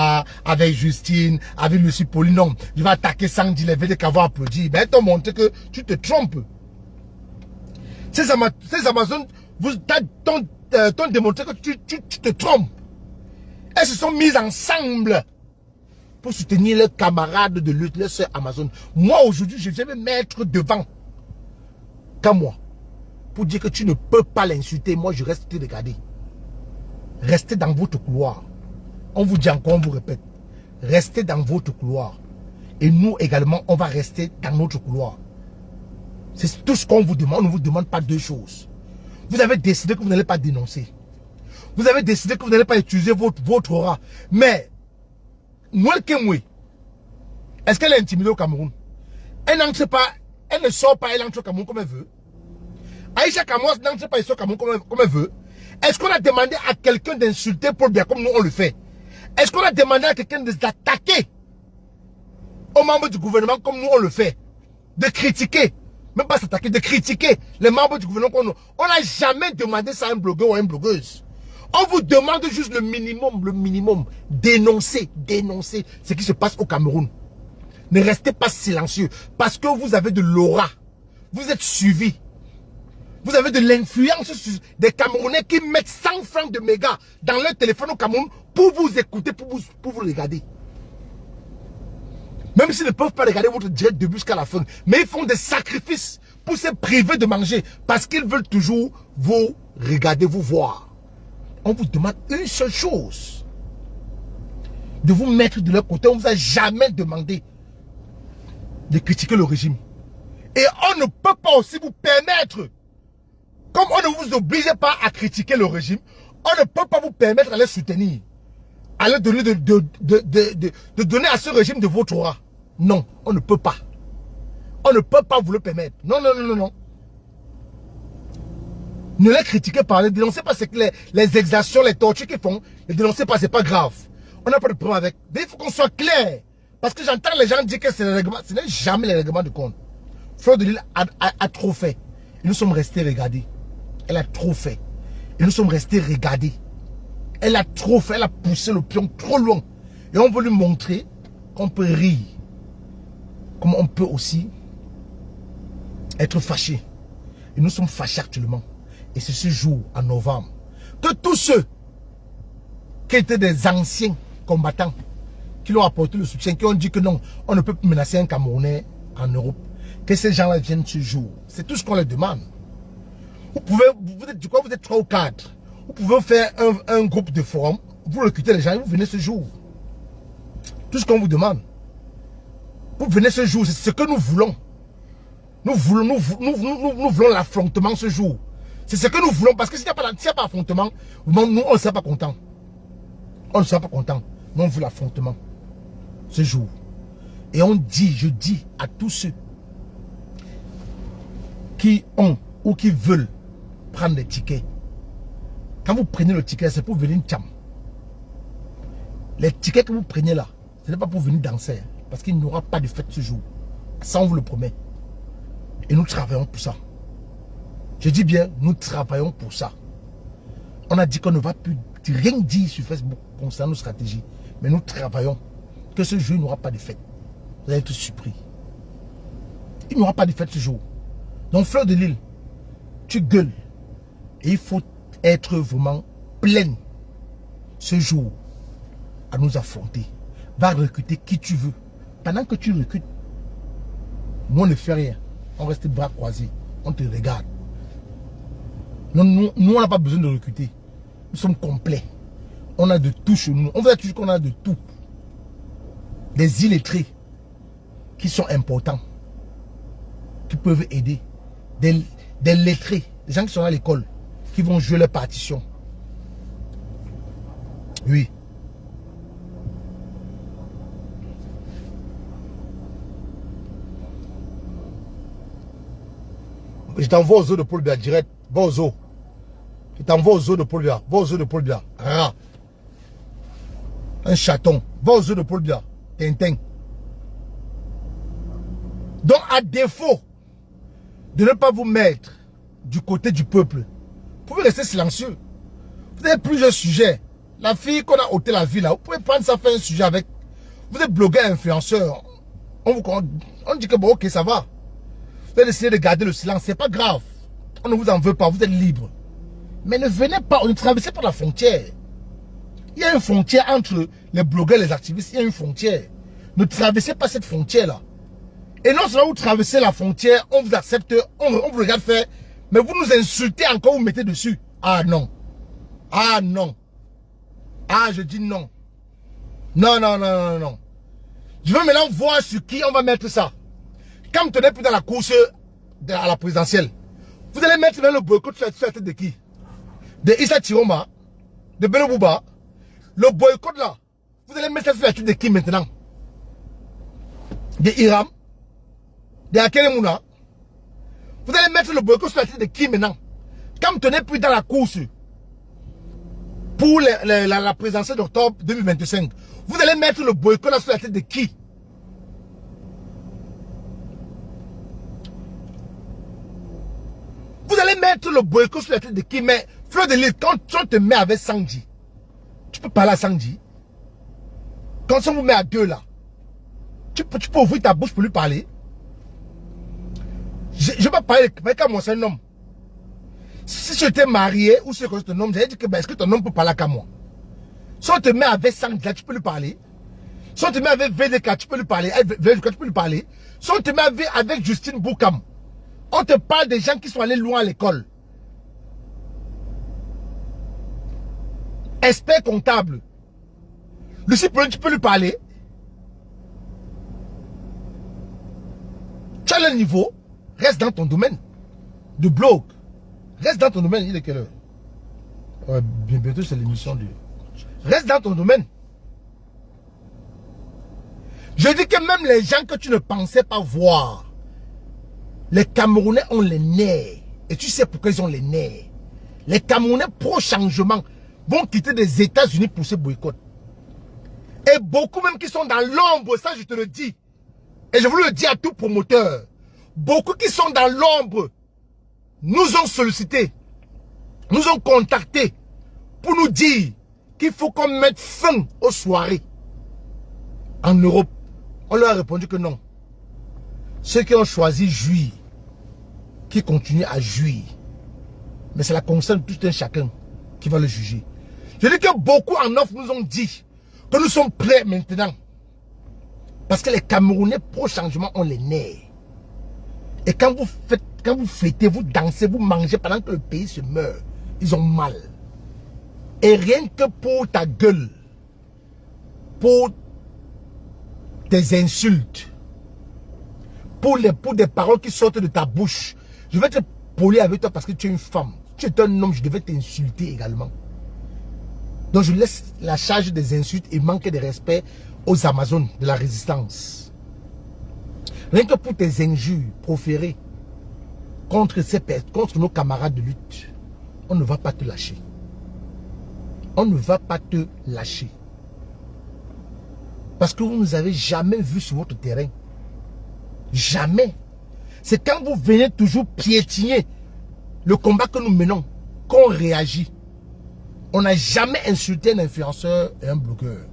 avec Justine, avec Lucie Pauline. Non, il va attaquer Sandy, les VDK vont applaudir. Ben, t'ont montré que tu te trompes. Ces Amazones t'ont démontré que tu te trompes. Elles se sont mises ensemble pour soutenir leurs camarades de lutte, leurs soeurs Amazon. Moi, aujourd'hui, je vais me mettre devant. Comme moi. Pour dire que tu ne peux pas l'insulter. Moi, je reste te regarder. Restez dans votre couloir. On vous dit encore, on vous répète. Restez dans votre couloir. Et nous également, on va rester dans notre couloir. C'est tout ce qu'on vous demande. On ne vous demande pas deux choses. Vous avez décidé que vous n'allez pas dénoncer. Vous avez décidé que vous n'allez pas utiliser votre aura. Mais, est-ce qu'elle est intimidée au Cameroun? Elle n'entre pas, elle ne sort pas, elle entre au Cameroun comme elle veut. Aïcha Kamos n'entre pas ici au Cameroun comme elle veut. Est-ce qu'on a demandé à quelqu'un d'insulter Paul Biya comme nous on le fait? Est-ce qu'on a demandé à quelqu'un d'attaquer aux membres du gouvernement comme nous on le fait? De critiquer, même pas s'attaquer, de critiquer les membres du gouvernement comme nous. On n'a jamais demandé ça à un blogueur ou à une blogueuse. On vous demande juste le minimum. Dénoncer ce qui se passe au Cameroun. Ne restez pas silencieux parce que vous avez de l'aura. Vous êtes suivis. Vous avez de l'influence sur des Camerounais qui mettent 100 francs de mégas dans leur téléphone au Cameroun pour vous écouter, pour vous regarder. Même s'ils ne peuvent pas regarder votre direct début jusqu'à la fin. Mais ils font des sacrifices pour se priver de manger parce qu'ils veulent toujours vous regarder, vous voir. On vous demande une seule chose. De vous mettre de leur côté. On ne vous a jamais demandé de critiquer le régime. Et on ne peut pas aussi vous permettre, comme on ne vous oblige pas à critiquer le régime, on ne peut pas vous permettre à les soutenir. À leur donner de donner à ce régime de votre aura. Non, on ne peut pas. On ne peut pas vous le permettre. Non. Ne les critiquez pas, ne dénoncez pas les exactions, les tortures qu'ils font. Ne dénoncez pas, c'est pas grave. On n'a pas de problème avec. Mais il faut qu'on soit clair. Parce que j'entends les gens dire que c'est le règlement. Ce n'est jamais le règlement de compte. Fleur de Lille a trop fait. Et nous sommes restés regardés. Elle a trop fait. Et nous sommes restés regardés. Elle a trop fait. Elle a poussé le pion trop loin. Et on veut lui montrer qu'on peut rire. Comme on peut aussi être fâché. Et nous sommes fâchés actuellement. Et c'est ce jour, en novembre, que tous ceux qui étaient des anciens combattants, qui l'ont apporté le soutien, qui ont dit que non, on ne peut plus menacer un Camerounais en Europe, que ces gens-là viennent ce jour. C'est tout ce qu'on leur demande. Vous êtes 3 ou 4. Vous pouvez faire un groupe de forum, vous recrutez les gens et vous venez ce jour. Tout ce qu'on vous demande. Vous venez ce jour, c'est ce que nous voulons. Nous voulons l'affrontement ce jour. C'est ce que nous voulons, parce que s'il n'y a pas d'affrontement, nous, on ne sera pas content. On ne sera pas content. Nous, on veut l'affrontement. Ce jour. Et on dit, je dis à tous ceux qui ont ou qui veulent prendre des tickets. Quand vous prenez le ticket, c'est pour venir tcham. Les tickets que vous prenez là, ce n'est pas pour venir danser. Parce qu'il n'y aura pas de fête ce jour. Ça, on vous le promet. Et nous travaillons pour ça. Je dis bien, nous travaillons pour ça. On a dit qu'on ne va plus rien dire sur Facebook concernant nos stratégies. Mais nous travaillons. Que ce jour, il n'y aura pas de fête. Vous allez être surpris. Il n'y aura pas de fête ce jour. Donc, Fleur de Lille, tu gueules. Et il faut être vraiment pleine ce jour à nous affronter. Va recruter qui tu veux. Pendant que tu recrutes, nous on ne fait rien. On reste bras croisés. On te regarde. Nous on n'a pas besoin de recruter. Nous sommes complets. On a de tout chez nous. On veut toujours qu'on a de tout. Des illettrés qui sont importants. Qui peuvent aider. Des lettrés. Des gens qui sont à l'école. Qui vont jouer leur partition. Oui. Je t'envoie aux eaux de Paul Biya direct. Va aux eaux. Je t'envoie aux eaux de Paul Biya. Va aux eaux de Paul Biya. Ah. Un chaton. Va aux eaux de Paul Biya. Tintin. Donc, à défaut de ne pas vous mettre du côté du peuple, vous pouvez rester silencieux. Vous avez plusieurs sujets. La fille qu'on a ôté la vie là, vous pouvez prendre ça, faire un sujet avec. Vous êtes blogueur, influenceur. On dit que bon, ok, ça va. Vous allez essayer de garder le silence, c'est pas grave. On ne vous en veut pas, vous êtes libre. Mais ne venez pas, ne traversez pas la frontière. Il y a une frontière entre les blogueurs et les activistes, il y a une frontière. Ne traversez pas cette frontière-là. Et non seulement vous traversez la frontière, on vous accepte, on vous regarde faire, mais vous nous insultez encore, vous mettez dessus. Ah non. Ah non. Ah, je dis non. Non, non, non, non, non. Je veux maintenant voir sur qui on va mettre ça. Comme tu n'es plus dans la course à la présidentielle, vous allez mettre dans le boycott sur la tête de qui? De Issa Chiroma, de Bello Bouba. Le boycott là, vous allez mettre ça sur la tête de qui maintenant? De Hiram, de Akele Mouna. Vous allez mettre le boycott sur la tête de qui maintenant? Comme tu n'es plus dans la course pour la présidentielle d'octobre 2025, vous allez mettre le boycott là sur la tête de qui? Vous allez mettre le boycott sur la tête de qui? Mais Fleur de Lys, quand on te met avec Sanji, tu peux parler à Sanji. Quand on vous met à deux là, tu peux ouvrir ta bouche pour lui parler. Je ne vais pas parler avec moi, c'est un homme. Si je t'ai marié ou si je ton homme, j'allais dire que est-ce que ton homme peut parler qu'à moi? Si on te met avec Sanji là, tu peux lui parler. Si on te met avec VDK, tu peux lui parler. VDK, tu peux lui parler. Si on te met avec Justine Boukam, on te parle des gens qui sont allés loin à l'école. Expert comptable. Lucie Poulenc, tu peux lui parler. Tu as le niveau. Reste dans ton domaine. De blog. Reste dans ton domaine. Il est quelle heure? Ouais, bientôt c'est l'émission du... Reste dans ton domaine. Je dis que même les gens que tu ne pensais pas voir, les Camerounais ont les nerfs. Et tu sais pourquoi ils ont les nerfs. Les Camerounais pro-changement vont quitter des États-Unis pour ce boycott. Et beaucoup même qui sont dans l'ombre, ça je te le dis. Et je vous le dis à tout promoteur. Beaucoup qui sont dans l'ombre nous ont sollicité, nous ont contacté pour nous dire qu'il faut qu'on mette fin aux soirées en Europe. On leur a répondu que non. Ceux qui ont choisi jouir, qui continuent à jouir. Mais cela concerne tout un chacun qui va le juger. Je dis que beaucoup en offre nous ont dit que nous sommes prêts maintenant. Parce que les Camerounais pro-changement ont les nerfs. Et quand vous fêtez, vous dansez, vous mangez pendant que le pays se meurt, ils ont mal. Et rien que pour ta gueule, pour tes insultes, pour des paroles qui sortent de ta bouche, je vais être poli avec toi parce que tu es une femme. Tu es un homme, je devais t'insulter également. Donc je laisse la charge des insultes et manque de respect aux Amazones de la résistance. Rien que pour tes injures proférées contre nos camarades de lutte, on ne va pas te lâcher. On ne va pas te lâcher. Parce que vous ne nous avez jamais vu sur votre terrain. Jamais. C'est quand vous venez toujours piétiner le combat que nous menons qu'on réagit. On n'a jamais insulté un influenceur et un blogueur.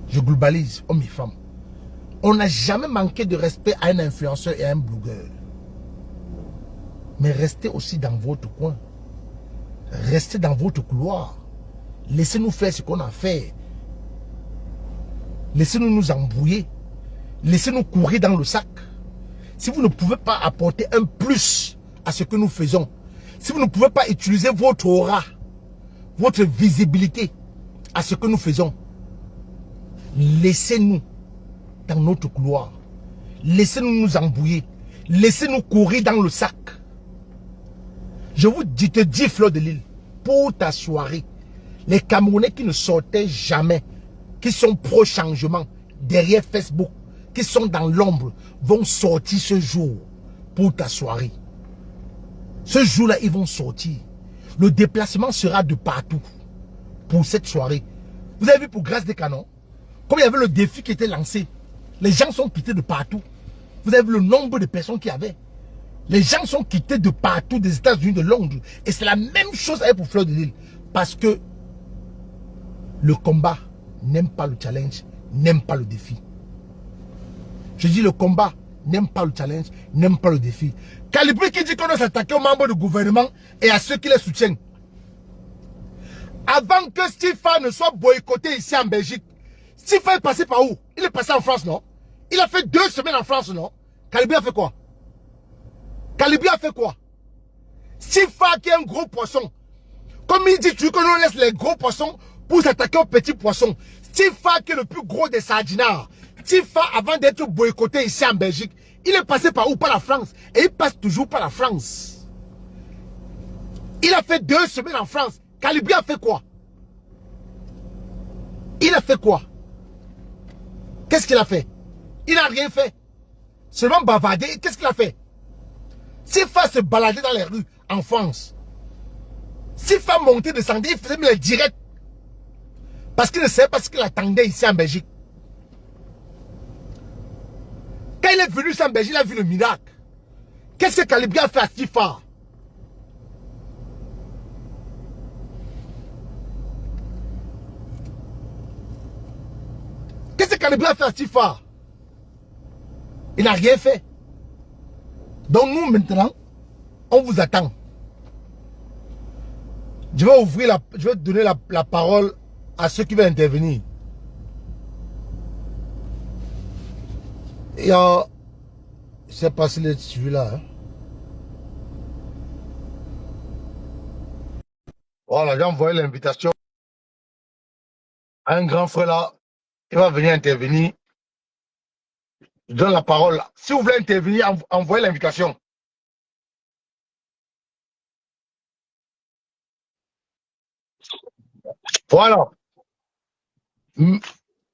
Je globalise, hommes et femmes. On n'a jamais manqué de respect à un influenceur et à un blogueur. Mais restez aussi dans votre coin. Restez dans votre couloir. Laissez-nous faire ce qu'on a fait. Laissez-nous nous embrouiller. Laissez-nous courir dans le sac. Si vous ne pouvez pas apporter un plus à ce que nous faisons, si vous ne pouvez pas utiliser votre aura, votre visibilité à ce que nous faisons, laissez-nous dans notre couloir. Laissez-nous nous embrouiller. Laissez-nous courir dans le sac. Je vous dis, te dis, Fleur de Lys, pour ta soirée, les Camerounais qui ne sortaient jamais, qui sont pro-changement, derrière Facebook, qui sont dans l'ombre, vont sortir ce jour pour ta soirée. Ce jour-là, ils vont sortir. Le déplacement sera de partout pour cette soirée. Vous avez vu pour Grâce des Canons, comme il y avait le défi qui était lancé, les gens sont quittés de partout. Vous avez vu le nombre de personnes qu'il y avait. Les gens sont quittés de partout, des États-Unis, de Londres. Et c'est la même chose pour Fleur de Lys. Parce que le combat n'aime pas le challenge, n'aime pas le défi. Je dis le combat n'aime pas le challenge, n'aime pas le défi. Calibri qui dit qu'on doit s'attaquer aux membres du gouvernement et à ceux qui les soutiennent. Avant que Stifa ne soit boycotté ici en Belgique, Stifa est passé par où? Il est passé en France, non? Il a fait 2 semaines en France, non? Calibri a fait quoi? Calibri a fait quoi? Stifa qui est un gros poisson. Comme il dit, tu veux que l'on laisse les gros poissons pour s'attaquer aux petits poissons. Stifa qui est le plus gros des sardinards. Stifa, avant d'être boycotté ici en Belgique, il est passé par où? Par la France. Et il passe toujours par la France. Il a fait 2 semaines en France. Calibri a fait quoi? Il a fait quoi? Qu'est-ce qu'il a fait? Il n'a rien fait. Seulement bavardé. Qu'est-ce qu'il a fait? Stifa se baladait dans les rues en France. Stifa montait, descendait, il faisait les directs. Parce qu'il ne savait pas ce qu'il attendait ici en Belgique. Quand il est venu ici en Belgique, il a vu le miracle. Qu'est-ce que Calibri a fait à Stifa? Qu'est-ce que Calibri a fait à Stifa? Il n'a rien fait. Donc nous maintenant, on vous attend. Je vais donner la parole à ceux qui veulent intervenir. Il y a, je ne sais pas si c'est celui-là. Hein. Voilà, j'ai envoyé l'invitation à un grand frère là. Il va venir intervenir. Je donne la parole. Si vous voulez intervenir, envoyez l'invitation. Voilà.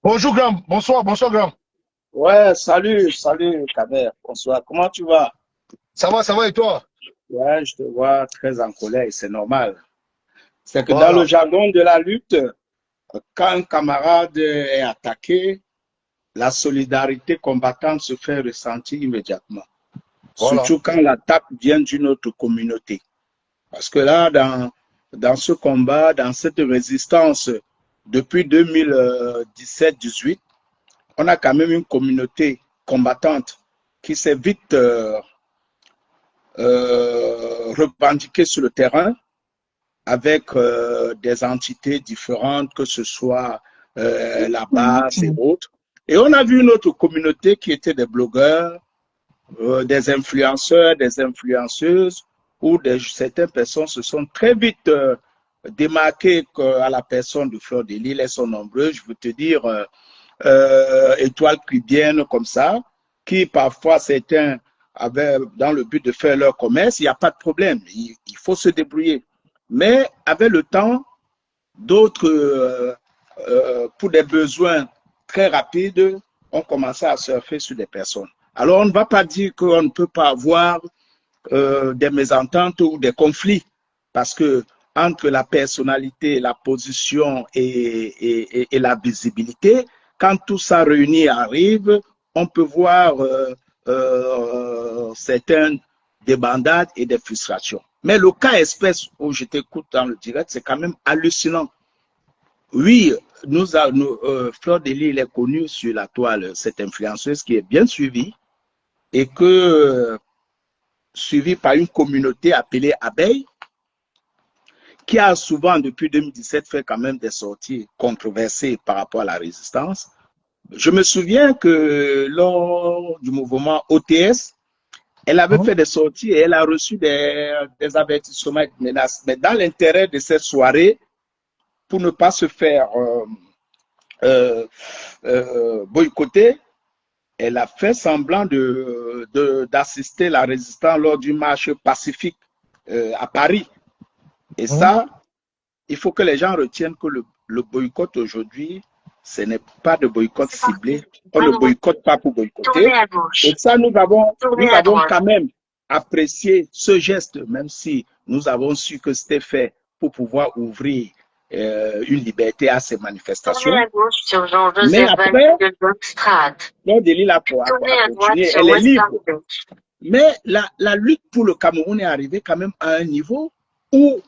Bonjour grand. Bonsoir grand. Ouais, salut Kader. Bonsoir. Comment tu vas? Ça va et toi? Ouais, je te vois très en colère, c'est normal. C'est que dans le jargon de la lutte, quand un camarade est attaqué, la solidarité combattante se fait ressentir immédiatement. Surtout quand l'attaque vient d'une autre communauté. Parce que là, dans ce combat, dans cette résistance, depuis 2017-18, on a quand même une communauté combattante qui s'est vite revendiquée sur le terrain avec des entités différentes, que ce soit la base et autres. Et on a vu une autre communauté qui était des blogueurs, des influenceurs, des influenceuses, où certaines personnes se sont très vite démarquées à la personne de Fleur de Lys. Elles sont nombreuses, je veux te dire, étoiles cubiennes comme ça, qui parfois certains avaient dans le but de faire leur commerce, il n'y a pas de problème, il faut se débrouiller. Mais avec le temps, d'autres, pour des besoins très rapides, ont commencé à surfer sur des personnes. Alors, on ne va pas dire qu'on ne peut pas avoir des mésententes ou des conflits, parce que entre la personnalité, la position et la visibilité, quand tout ça réuni arrive, on peut voir certaines débandades et des frustrations. Mais le cas espèce où je t'écoute dans le direct, c'est quand même hallucinant. Oui, Fleur de Lys est connue sur la toile, cette influenceuse qui est bien suivie et suivie par une communauté appelée Abeille, qui a souvent, depuis 2017, fait quand même des sorties controversées par rapport à la résistance. Je me souviens que lors du mouvement OTS, elle avait fait des sorties et elle a reçu des avertissements et des menaces. Mais dans l'intérêt de cette soirée, pour ne pas se faire boycotter, elle a fait semblant d'assister la résistance lors du marche pacifique à Paris. Et ça, il faut que les gens retiennent que le boycott aujourd'hui, ce n'est pas de boycott ciblé. On ne boycotte pas pour boycotter. Et ça, nous avons quand même apprécié ce geste, même si nous avons su que c'était fait pour pouvoir ouvrir une liberté à ces manifestations. Mais après, Fleur de Lys a continué, elle est libre. Mais la lutte pour le Cameroun est arrivée quand même à un niveau où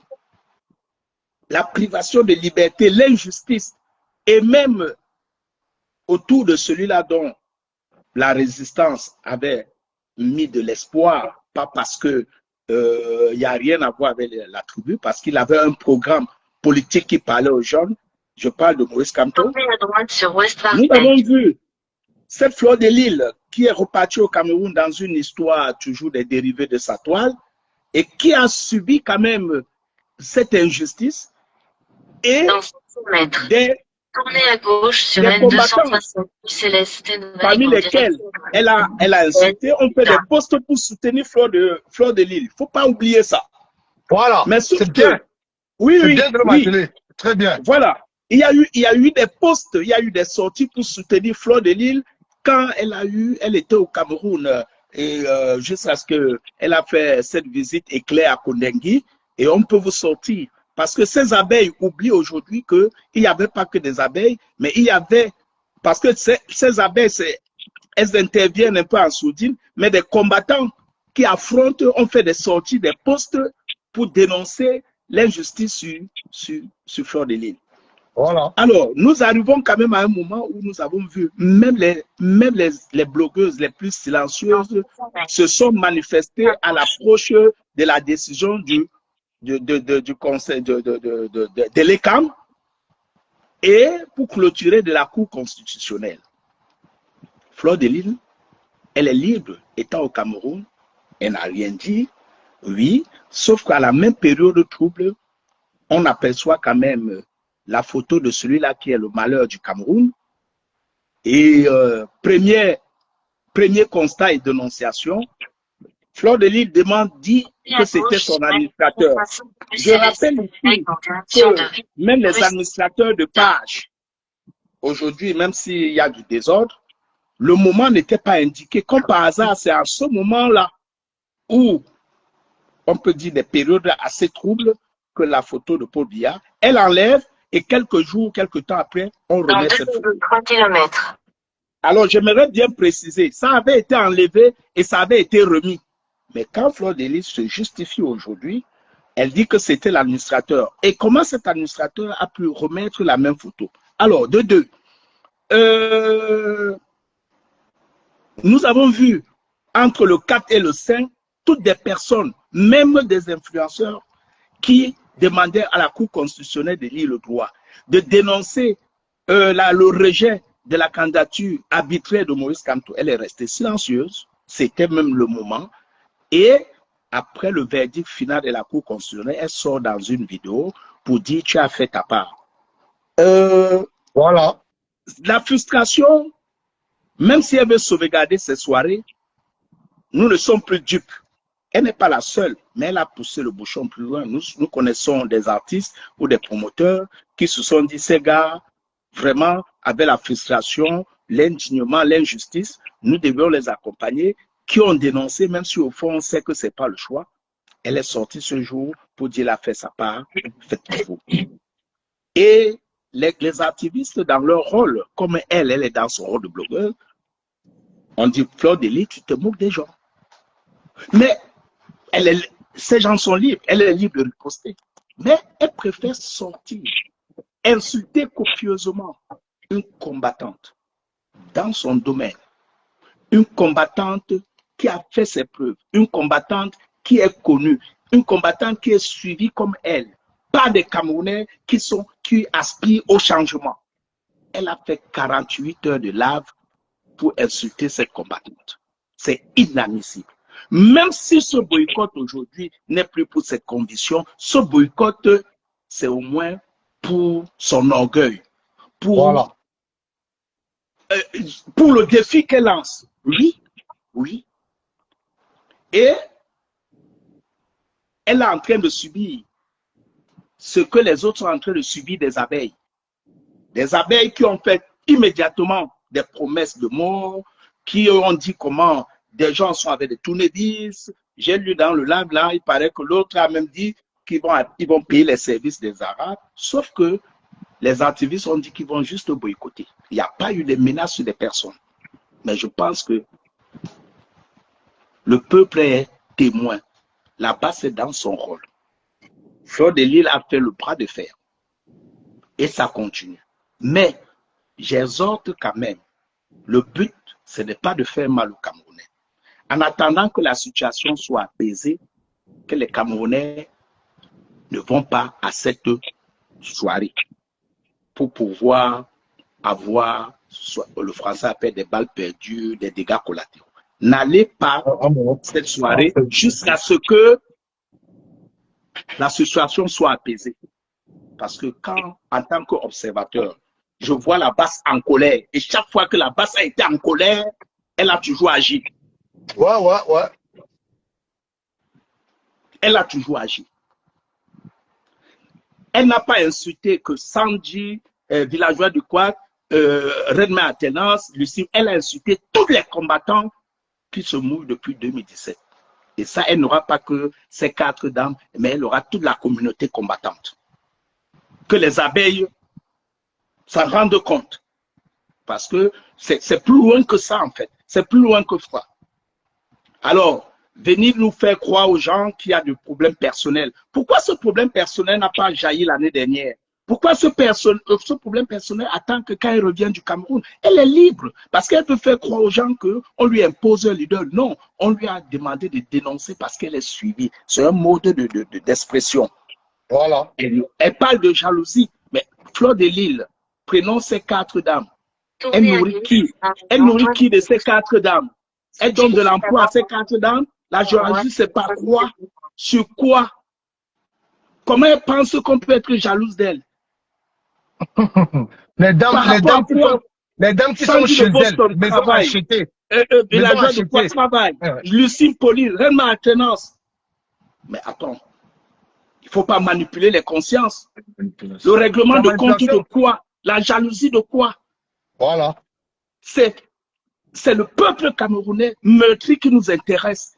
la privation de liberté, l'injustice, et même autour de celui-là dont la résistance avait mis de l'espoir, pas parce que il n'y a rien à voir avec la tribu, parce qu'il avait un programme politique qui parlait aux jeunes. Je parle de Maurice Kamto. Nous avons vu cette Fleur de Lys qui est repartie au Cameroun dans une histoire toujours des dérivés de sa toile et qui a subi quand même cette injustice et Tournez à gauche sur des combattants parmi lesquels elle a incité, on fait des postes pour soutenir Fleur de Lys. Il ne faut pas oublier ça. Voilà, c'est bien. Oui, oui, bien de le rappeler. Très bien. Voilà. Il y a eu des postes, il y a eu des sorties pour soutenir Fleur de Lys quand elle était au Cameroun et jusqu'à ce qu'elle a fait cette visite éclair à Kondengui et on peut vous sortir. Parce que ces abeilles oublient aujourd'hui qu'il n'y avait pas que des abeilles, mais il y avait, parce que ces abeilles, elles interviennent un peu en sourdine, mais des combattants qui affrontent ont fait des sorties, des postes pour dénoncer l'injustice sur Fleur de Lys. Voilà. Alors, nous arrivons quand même à un moment où nous avons vu, même les blogueuses les plus silencieuses se sont manifestées à l'approche de la décision du conseil de l'ECAM et pour clôturer de la Cour constitutionnelle. Fleur de Lys, elle est libre, étant au Cameroun, elle n'a rien dit, oui, sauf qu'à la même période trouble, on aperçoit quand même la photo de celui-là qui est le malheur du Cameroun. Et premier constat et dénonciation, Fleur de Lys dit que c'était son administrateur. Je rappelle ici que même les administrateurs de page, aujourd'hui, même s'il y a du désordre, le moment n'était pas indiqué. Comme par hasard, c'est à ce moment-là où on peut dire des périodes assez troubles que la photo de Paul Biya, elle enlève et quelques jours, quelques temps après, on remet cette photo. 3 km. Alors, j'aimerais bien préciser, ça avait été enlevé et ça avait été remis. Mais quand Fleur de Lys se justifie aujourd'hui, elle dit que c'était l'administrateur. Et comment cet administrateur a pu remettre la même photo? Alors, de deux, nous avons vu entre le 4 et le 5, toutes des personnes, même des influenceurs, qui demandaient à la Cour constitutionnelle de lire le droit, de dénoncer le rejet de la candidature arbitraire de Maurice Kamto. Elle est restée silencieuse, c'était même le moment. Et après le verdict final de la Cour constitutionnelle, elle sort dans une vidéo pour dire tu as fait ta part. Voilà. La frustration, même si elle veut sauvegarder ses soirées, nous ne sommes plus dupes. Elle n'est pas la seule, mais elle a poussé le bouchon plus loin. Nous connaissons des artistes ou des promoteurs qui se sont dit, ces gars, vraiment, avec la frustration, l'indignement, l'injustice, nous devions les accompagner, qui ont dénoncé, même si au fond on sait que ce n'est pas le choix. Elle est sortie ce jour pour dire, elle a fait sa part, faites-vous. Et les activistes, dans leur rôle, comme elle est dans son rôle de blogueur, on dit, Fleur de Lys, tu te moques des gens. Mais ces gens sont libres, elle est libre de riposter. Mais elle préfère sortir, insulter copieusement une combattante dans son domaine, une combattante qui a fait ses preuves, une combattante qui est connue, une combattante qui est suivie comme elle, pas des Camerounais qui aspirent au changement. Elle a fait 48 heures de live pour insulter cette combattante. C'est inadmissible. Même si ce boycott aujourd'hui n'est plus pour cette condition, ce boycott, c'est au moins pour son orgueil, pour le défi qu'elle lance. Oui, oui. Et elle est en train de subir ce que les autres sont en train de subir des abeilles. Des abeilles qui ont fait immédiatement des promesses de mort, qui ont dit comment des gens sont avec des tournevis, J'ai lu dans le live là, il paraît que l'autre a même dit qu'ils vont payer les services des Arabes, sauf que les activistes ont dit qu'ils vont juste boycotter. Il n'y a pas eu de menaces sur des personnes. Mais je pense que le peuple est témoin. Là-bas, c'est dans son rôle. Fleur de Lille a fait le bras de fer. Et ça continue. Mais j'exhorte quand même, le but, ce n'est pas de faire mal aux Camerounais. En attendant que la situation soit apaisée, que les Camerounais ne vont pas à cette soirée pour pouvoir avoir, le français appelle des balles perdues, des dégâts collatéraux. N'allez pas cette soirée jusqu'à ce que la situation soit apaisée. Parce que quand, en tant qu'observateur, je vois la basse en colère, et chaque fois que la basse a été en colère, elle a toujours agi. Ouais. Elle a toujours agi. Elle n'a pas insulté que Sanji, villageois du Quad, Redma Athénas, Lucie, elle a insulté tous les combattants qui se mouillent depuis 2017. Et ça, elle n'aura pas que ces 4 dames, mais elle aura toute la communauté combattante. Que les abeilles s'en rendent compte. Parce que c'est plus loin que ça, en fait. C'est plus loin que ça. Alors, venir nous faire croire aux gens qu'il y a des problèmes personnels. Pourquoi ce problème personnel n'a pas jailli l'année dernière? Pourquoi ce problème personnel attend que quand elle revient du Cameroun, elle est libre? Parce qu'elle peut faire croire aux gens qu'on lui impose un leader. Non, on lui a demandé de dénoncer parce qu'elle est suivie. C'est un mode d'expression. Voilà. Elle parle de jalousie. Mais Fleur de Lille, prenons ces 4 dames. Elle nourrit qui? Elle nourrit qui de ces 4 dames? Elle donne de l'emploi à ces 4 dames? La jalousie, c'est par quoi? Sur quoi? Comment elle pense qu'on peut être jalouse d'elle? les dames qui sont chez elles, maison achetée. Villageois de quoi travail? Lucine Pauline, Reine Athénas. Mais attends, il ne faut pas manipuler les consciences. Le règlement de compte de quoi? La jalousie de quoi? Voilà. C'est le peuple camerounais meurtri qui nous intéresse.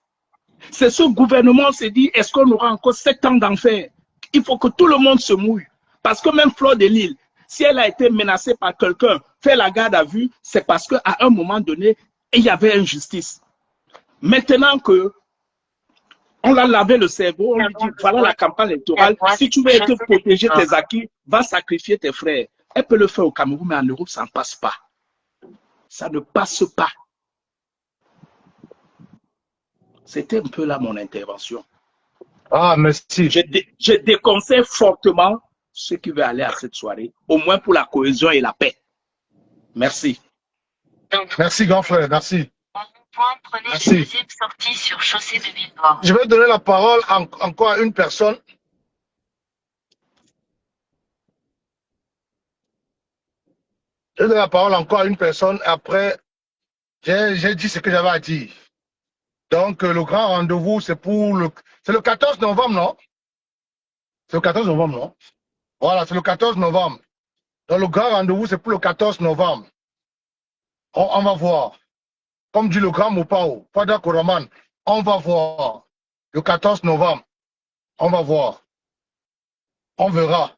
C'est ce gouvernement s'est dit, est-ce qu'on aura encore 7 ans d'enfer? Il faut que tout le monde se mouille. Parce que même Fleur de Lille, si elle a été menacée par quelqu'un, fait la garde à vue, c'est parce qu'à un moment donné, il y avait injustice. Maintenant que on l'a lavé le cerveau, on lui dit, voilà la campagne électorale, si tu veux être protégé tes acquis, va sacrifier tes frères. Elle peut le faire au Cameroun, mais en Europe, ça ne passe pas. Ça ne passe pas. C'était un peu là mon intervention. Ah, merci. Je déconseille fortement ceux qui veulent aller à cette soirée, au moins pour la cohésion et la paix. Merci. Merci, grand frère, merci. Prenez la deuxième sortie sur chaussée de Villebois. Je vais donner la parole encore à une personne. Je vais donner la parole encore à une personne. Après, j'ai dit ce que j'avais à dire. Donc, le grand rendez-vous, c'est le 14 novembre, non? C'est le 14 novembre, non? Voilà, c'est le 14 novembre. Donc, le grand rendez-vous, c'est pour le 14 novembre. On va voir. Comme dit le grand Mopao, Pada Koraman, on va voir. Le 14 novembre, on va voir. On verra.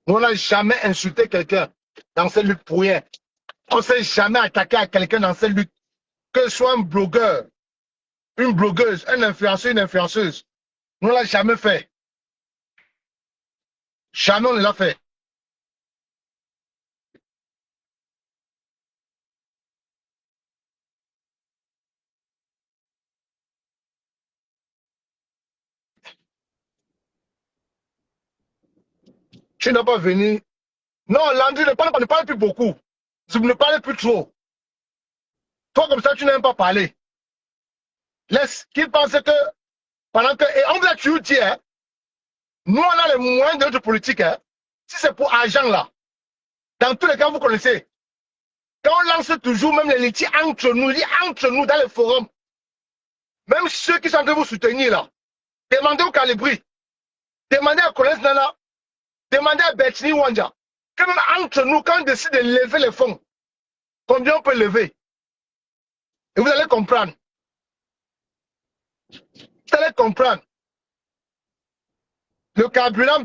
Nous, on n'a jamais insulté quelqu'un dans cette lutte pour rien. On ne s'est jamais attaqué à quelqu'un dans cette lutte. Que ce soit un blogueur, une blogueuse, un influenceur, une influenceuse. Nous, on ne l'a jamais fait. Jamais on ne l'a fait. Tu n'as pas venu. Non, Landry, ne parle plus beaucoup. Ne parle plus trop. Toi, comme ça, tu n'aimes pas parler. Laisse qu'il pense que pendant que. Et on vous a toujours dit, hein, nous, on a les moyens de notre politique. Hein, si c'est pour argent, là, dans tous les cas, vous connaissez. Quand on lance toujours même les litiges entre nous, dans les forums, même ceux qui sont en train de vous soutenir, là, demandez au Calibri, demandez à Collins Nana, demandez à Bertini Wanja, que même entre nous, quand on décide de lever les fonds, combien on peut lever? Et vous allez comprendre. Vous allez comprendre. Le carburant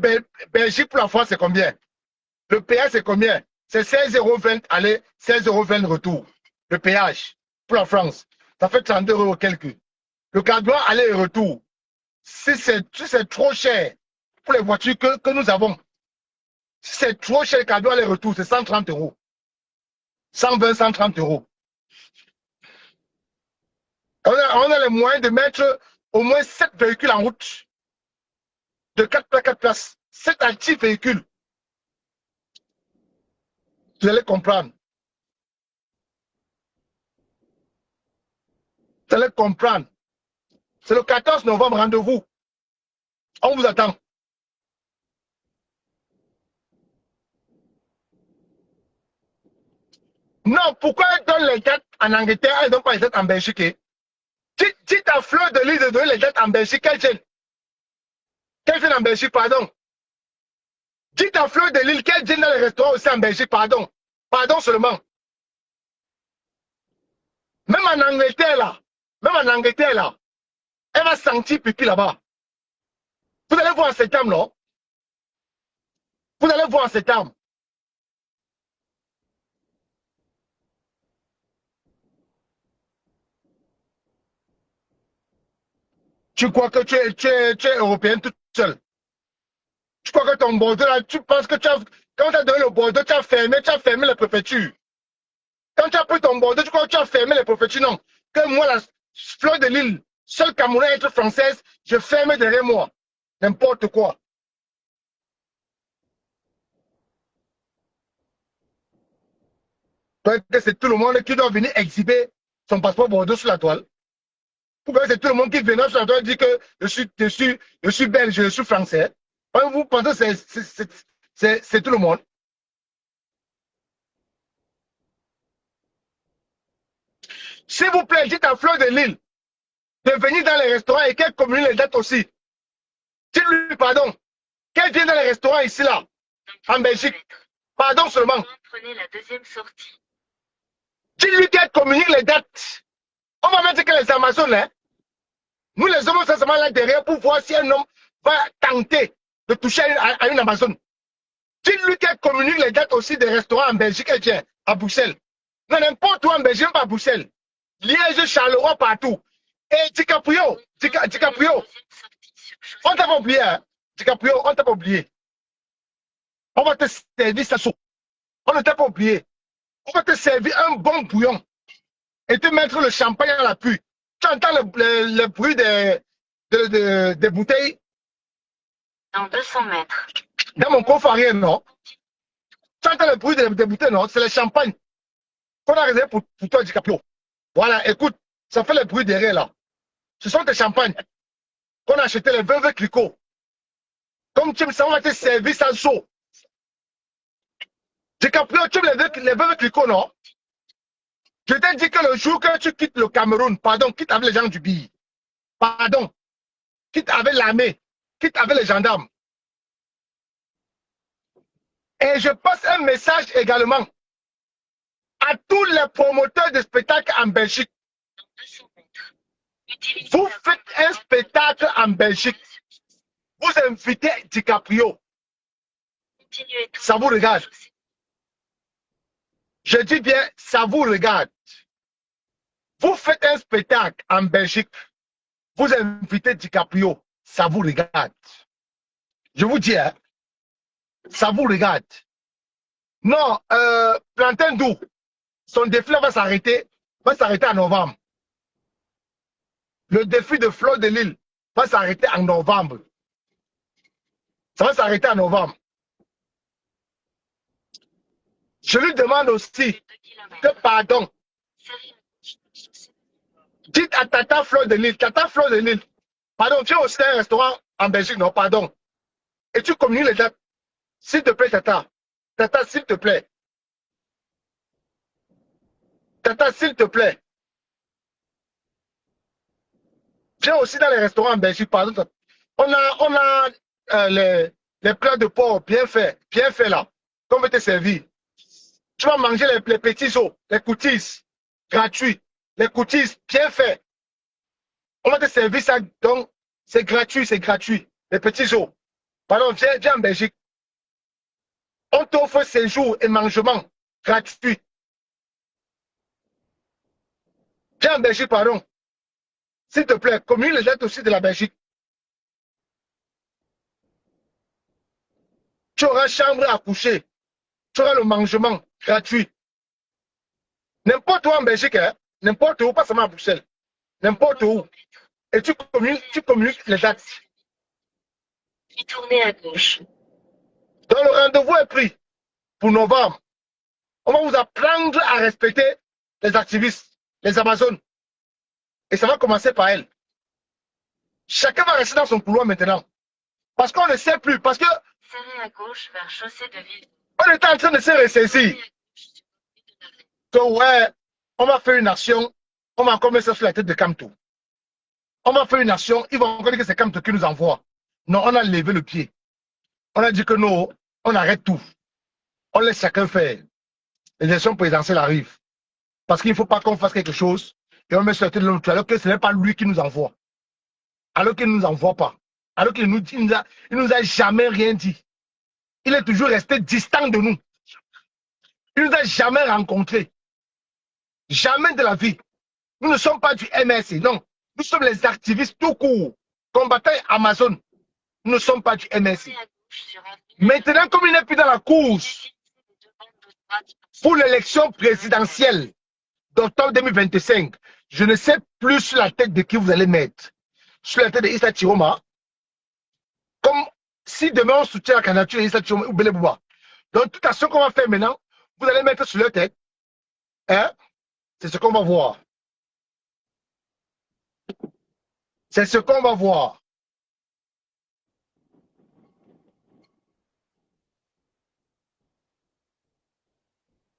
Belgique pour la France, c'est combien? Le péage, c'est combien? C'est 16,20 € aller, 16,20 € retour. Le péage pour la France. Ça fait 32 € quelques. Le carburant aller et retour. Si c'est trop cher pour les voitures que nous avons, si c'est trop cher le carburant aller et retour, c'est 130 €. 120, 130 €. On a les moyens de mettre au moins 7 véhicules en route. De 4 places. 7 actifs véhicules. Vous allez comprendre. Vous allez comprendre. C'est le 14 novembre, rendez-vous. On vous attend. Non, pourquoi ils donnent les dates en Angleterre et ils ne donnent pas les dates en Belgique? Dites à Fleur de Lys de donner les dates en Belgique. Quelle gêne? Quelle gêne en Belgique, pardon? Dites à Fleur de Lys qu'elle gêne dans les restaurants aussi en Belgique, pardon. Pardon seulement. Même en Angleterre, là, elle va sentir pipi là-bas. Vous allez voir en septembre, non? Vous allez voir en septembre. Tu crois que tu es européen toute seule. Tu crois que ton Bordeaux, là, tu penses que quand tu as donné le Bordeaux, tu as fermé les préfectures. Quand tu as pris ton Bordeaux, tu crois que tu as fermé les préfectures, non. Que moi, la Fleur de Lys, seule Camerounaise être française, je ferme derrière moi. N'importe quoi. C'est tout le monde qui doit venir exhiber son passeport Bordeaux sur la toile. Pourquoi c'est tout le monde qui vient sur la toile et dit que je suis belge, je suis français. Vous pensez que c'est tout le monde? S'il vous plaît, dites à Fleur de Lys de venir dans les restaurants et qu'elle communique les dates aussi. Dites-lui pardon. Qu'elle vienne dans les restaurants ici, là, en Belgique. Pardon seulement. Prenez la deuxième sortie. Dites-lui qu'elle communique les dates. On va mettre que les Amazones, hein. Nous, les hommes, ça se met là derrière pour voir si un homme va tenter de toucher à une Amazone. Dites-lui qu'elle communique les dates aussi des restaurants en Belgique, elle tient, à Bruxelles. Non, n'importe où en Belgique, pas à Bruxelles. Liège, Charleroi, partout. Et DiCaprio, on t'a pas oublié, hein. DiCaprio, on t'a pas oublié. On va te servir ça chaud. On ne t'a pas oublié. On va te servir un bon bouillon et te mettre le champagne à l'appui. Tu entends le bruit des bouteilles? Dans 200 mètres. Dans mon coffre arrière, non? Tu entends le bruit des bouteilles, non? C'est le champagne qu'on a réservé pour toi, DiCaprio. Voilà, écoute, ça fait le bruit derrière là. Ce sont des champagnes qu'on a acheté les veuves Clicquot. Comme tu me sais, on va te servir sans chaud. DiCaprio, tu aimes les veuves Clicquot, non? Je t'ai dit que le jour que tu quittes le Cameroun, pardon, quitte avec les gens du billet, pardon, quitte avec l'armée, quitte avec les gendarmes. Et je passe un message également à tous les promoteurs de spectacles en Belgique. Vous faites un spectacle en Belgique. Vous invitez DiCaprio. Ça vous regarde. Je dis bien, ça vous regarde. Vous faites un spectacle en Belgique. Vous invitez DiCaprio. Ça vous regarde. Je vous dis, hein, ça vous regarde. Non, Plantain Doux, son défilé va s'arrêter en novembre. Le défi de Fleur de Lys va s'arrêter en novembre. Ça va s'arrêter en novembre. Je lui demande aussi que pardon. Dites à Tata Fleur de Lys, pardon, tu es aussi un restaurant en Belgique, non, pardon. Et tu communiques les dates. S'il te plaît, Tata. Tata, s'il te plaît. Tata, s'il te plaît. Viens aussi dans les restaurants en Belgique, pardon. On a les plats de porc bien faits là. Qu'on veut te servir. Tu vas manger les petits os, les cookies gratuits, les cookies bien faits. On va te servir ça donc C'est gratuit, c'est gratuit. Les petits eaux. Pardon, viens en Belgique. On t'offre séjour et mangement gratuit. Viens en Belgique, pardon. S'il te plaît, commune les dates aussi de la Belgique. Tu auras chambre à coucher. Tu auras le mangement gratuit. N'importe où en Belgique, hein? N'importe où, pas seulement à Bruxelles. N'importe où. Et tu communiques les dates. Puis tournez à gauche. Donc le rendez-vous est pris pour novembre. On va vous apprendre à respecter les activistes, les Amazones. Et ça va commencer par elles. Chacun va rester dans son couloir maintenant. Parce qu'on ne sait plus. Parce que Serrez à gauche vers chaussée de ville. on est en train de se ressaisir. Donc ouais, on va faire une action. On va encore mettre ça sur la tête de Kamto. On va faire une action. Ils vont encore dire que c'est Kamto qui nous envoie. Non, on a levé le pied. On a dit que non, on arrête tout. On laisse chacun faire. Les élections présidentielles arrivent. Parce qu'il ne faut pas qu'on fasse quelque chose et on met sur la tête de l'autre alors que ce n'est pas lui qui nous envoie. Alors qu'il ne nous envoie pas. Alors qu'il nous a jamais rien dit. Il est toujours resté distant de nous. Il ne nous a jamais rencontrés. Jamais de la vie. Nous ne sommes pas du MSC, non. Nous sommes les activistes tout court. Combattants Amazon. Nous ne sommes pas du MSC. Maintenant, comme il n'est plus dans la course pour l'élection présidentielle d'octobre 2025, je ne sais plus sur la tête de qui vous allez mettre. Sur la tête de Issa Chiroma. Comme si demain on soutient la candidature d'Issa Chiroma ou Bele Bouba. Donc, toute action qu'on va faire maintenant, vous allez mettre sur leur tête. Hein? C'est ce qu'on va voir. C'est ce qu'on va voir.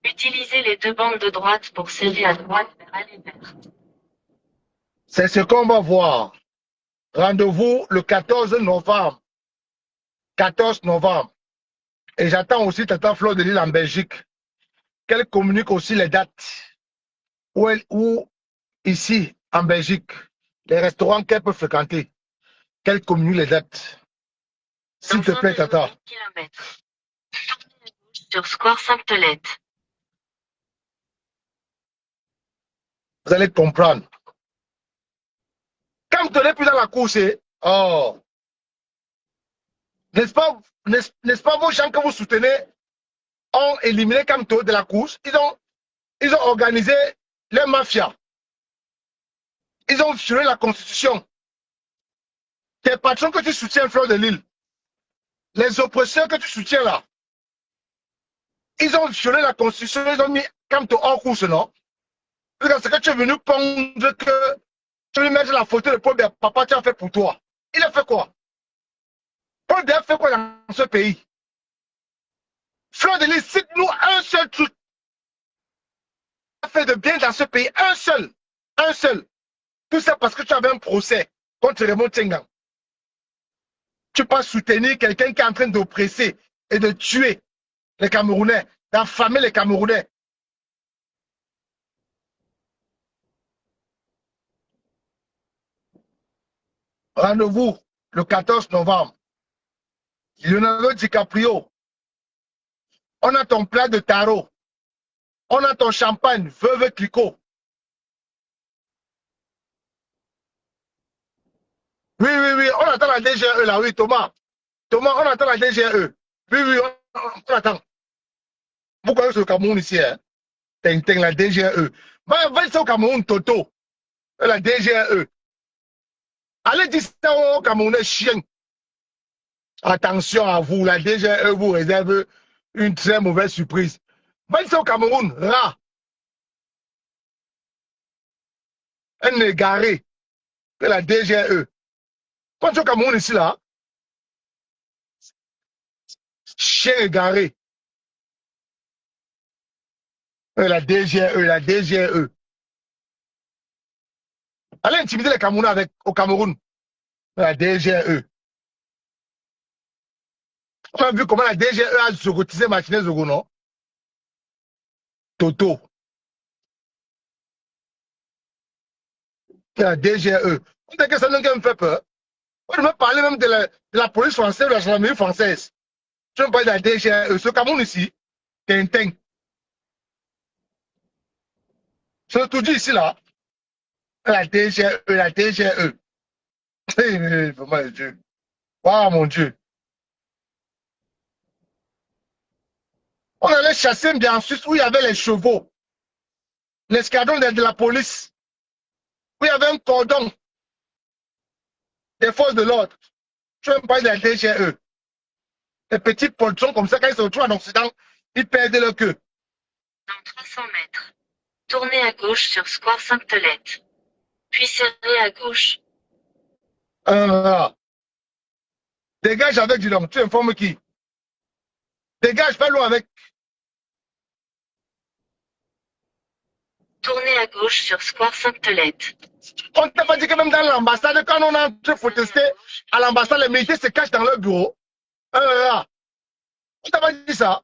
Utilisez les deux bandes de droite pour serrer à droite vers aller verte. C'est ce qu'on va voir. Rendez-vous le 14 novembre. 14 novembre. Et j'attends aussi Tata Fleur de Lille en Belgique. Qu'elle communique aussi les dates. Où ici, en Belgique, les restaurants qu'elle peut fréquenter. Qu'elle communique les dates. S'il te plaît, Tata. Sur Square Sainte-Tolette. Vous allez comprendre. Quand tu n'es plus dans la course, oh, n'est-ce pas vos gens que vous soutenez ont éliminé Kamto de la course? Ils ont organisé les mafias. Ils ont violé la constitution. Tes patrons que tu soutiens, Fleur de Lille, les oppresseurs que tu soutiens là, ils ont violé la constitution, ils ont mis Kamto hors course, non? Parce que tu es venu pondre que tu lui mettre la photo de Paul Biya, papa, tu as fait pour toi. Il a fait quoi? Paul Biya a fait quoi dans ce pays? Fleur de Lys, cite-nous un seul truc qui a fait de bien dans ce pays. Un seul. Un seul. Tout ça parce que tu avais un procès contre Raymond Tsengang. Tu peux pas soutenir quelqu'un qui est en train d'oppresser et de tuer les Camerounais, d'affamer les Camerounais. Rendez-vous le 14 novembre. Leonardo DiCaprio. On a ton plat de taro. On a ton champagne, Veuve Clicquot. Oui, oui, oui, on attend la DGE là, oui, Thomas. Thomas, on attend la DGE. Oui, oui, on attend. Vous connaissez le Cameroun ici, hein? Ting, la DGE. Va au Cameroun, Toto. La DGE. Allez dire ça au Camerounais chien. Attention à vous, la DGE vous réserve une très mauvaise surprise. Va au Cameroun, rat. Un égaré. Que la DGE. Quand tu es au Cameroun ici, là, chien égaré. La DGE, la DGE. Allez intimider les Camerounais au Cameroun. La DGE. On a vu comment la DGE a zogotisé Martinez Zogo, non? Toto. La DGE. On dit que ça ne me fait peur. On devait parler même de la police française, de la gendarmerie française. Tu veux me parler de la DGE, ce Cameroun ici, Tintin. C'est tout dit ici, là. La DGE, la DGE. Vraiment, Dieu. Waouh, mon Dieu. On allait chasser bien en Suisse où il y avait les chevaux, l'escadron de la police, où il y avait un cordon des forces de l'ordre. Tu veux me parler de la DGE. Les petits poltrons comme ça, quand ils se retrouvent en Occident, ils perdent leur queue. Dans 300 mètres, tournez à gauche sur Square Sainte-Tolette. Puis serrez à gauche. Dégage avec du nom. Tu informes qui? Dégage, pas loin avec. Tournez à gauche sur Square Sainte-Tolette. On t'a pas dit que même dans l'ambassade, quand on entre, il faut tester à l'ambassade, les militaires se cachent dans leur bureau. On t'a pas dit ça.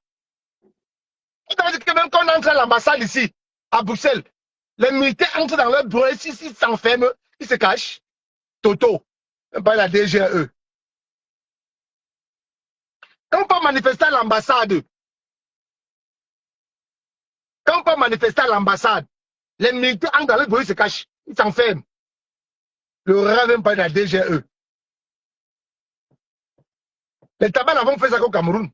On t'a pas dit que même quand on entre à l'ambassade ici, à Bruxelles, les militaires entrent dans leur bureau, s'ils s'enferment, ils se cachent. Toto, même pas la DGE. Quand on peut manifester à l'ambassade, les militaires entrent dans leur bureau, ils se cachent, ils s'enferment. Le rêve même pas de la DGE. Les tabacs n'avons fait ça qu'au Cameroun.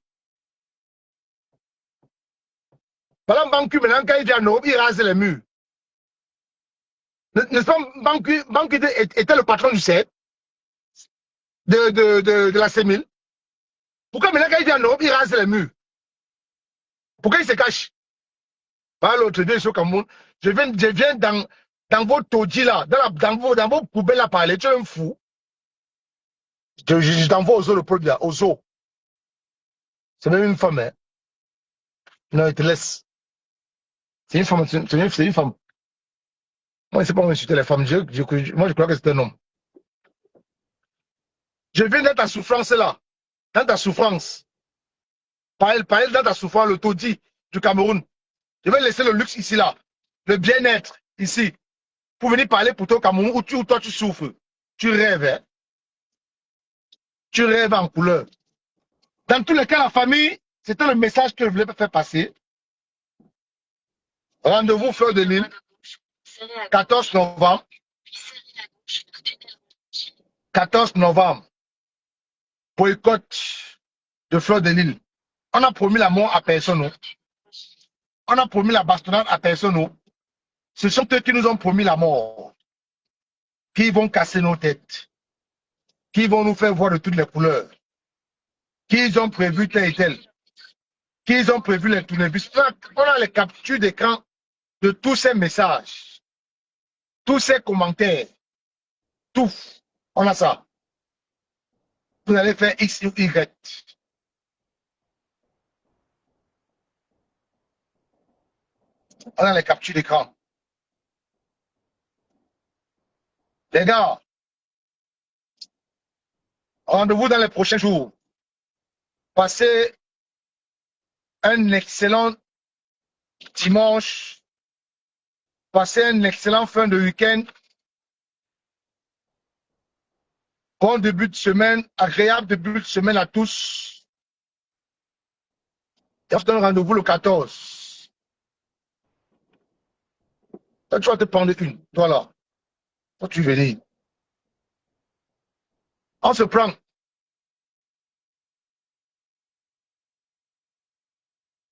Voilà, Bancu, maintenant, quand il vient en Europe, il rase les murs. N'est-ce pas, Bancu était le patron du CEP, de la CEMIL. Pourquoi maintenant, quand il vient en Europe, il rase les murs? Pourquoi il se cache? Pas l'autre deux au Cameroun. Je viens dans vos taudis là, dans vos poubelles là parler. Tu es un fou. Je t'envoie aux eaux le produit là, aux eaux. C'est même une femme, hein. Non, il te laisse. C'est une femme, c'est une femme. Moi, c'est pas insulter les femmes. Moi, je crois que c'est un homme. Je viens dans ta souffrance là. Dans ta souffrance. Parle dans ta souffrance, le taudis du Cameroun. Je vais laisser le luxe ici là. Le bien-être ici. Pour venir parler pour toi au Cameroun où toi tu souffres. Tu rêves, hein. Tu rêves en couleur. Dans tous les cas, la famille, c'était le message que je voulais faire passer. Rendez-vous Fleur de Lille, 14 novembre. 14 novembre. Boycott de Fleur de Lille. On a promis la mort à personne. On a promis la bastonnade à personne. Ce sont eux qui nous ont promis la mort. Qui vont casser nos têtes. Qui vont nous faire voir de toutes les couleurs. Qui ont prévu tel et tel. Qui ont prévu les tournevis. On a les captures d'écran de tous ces messages. Tous ces commentaires. Tout. On a ça. Vous allez faire X ou Y. On a les captures d'écran. Les gars, rendez-vous dans les prochains jours. Passez un excellent dimanche. Passez un excellent fin de week-end. Bon début de semaine, agréable début de semaine à tous. Je vous donne rendez-vous le 14. Toi, tu vas te prendre une. Toi là. Toi, tu veux venir. On se prend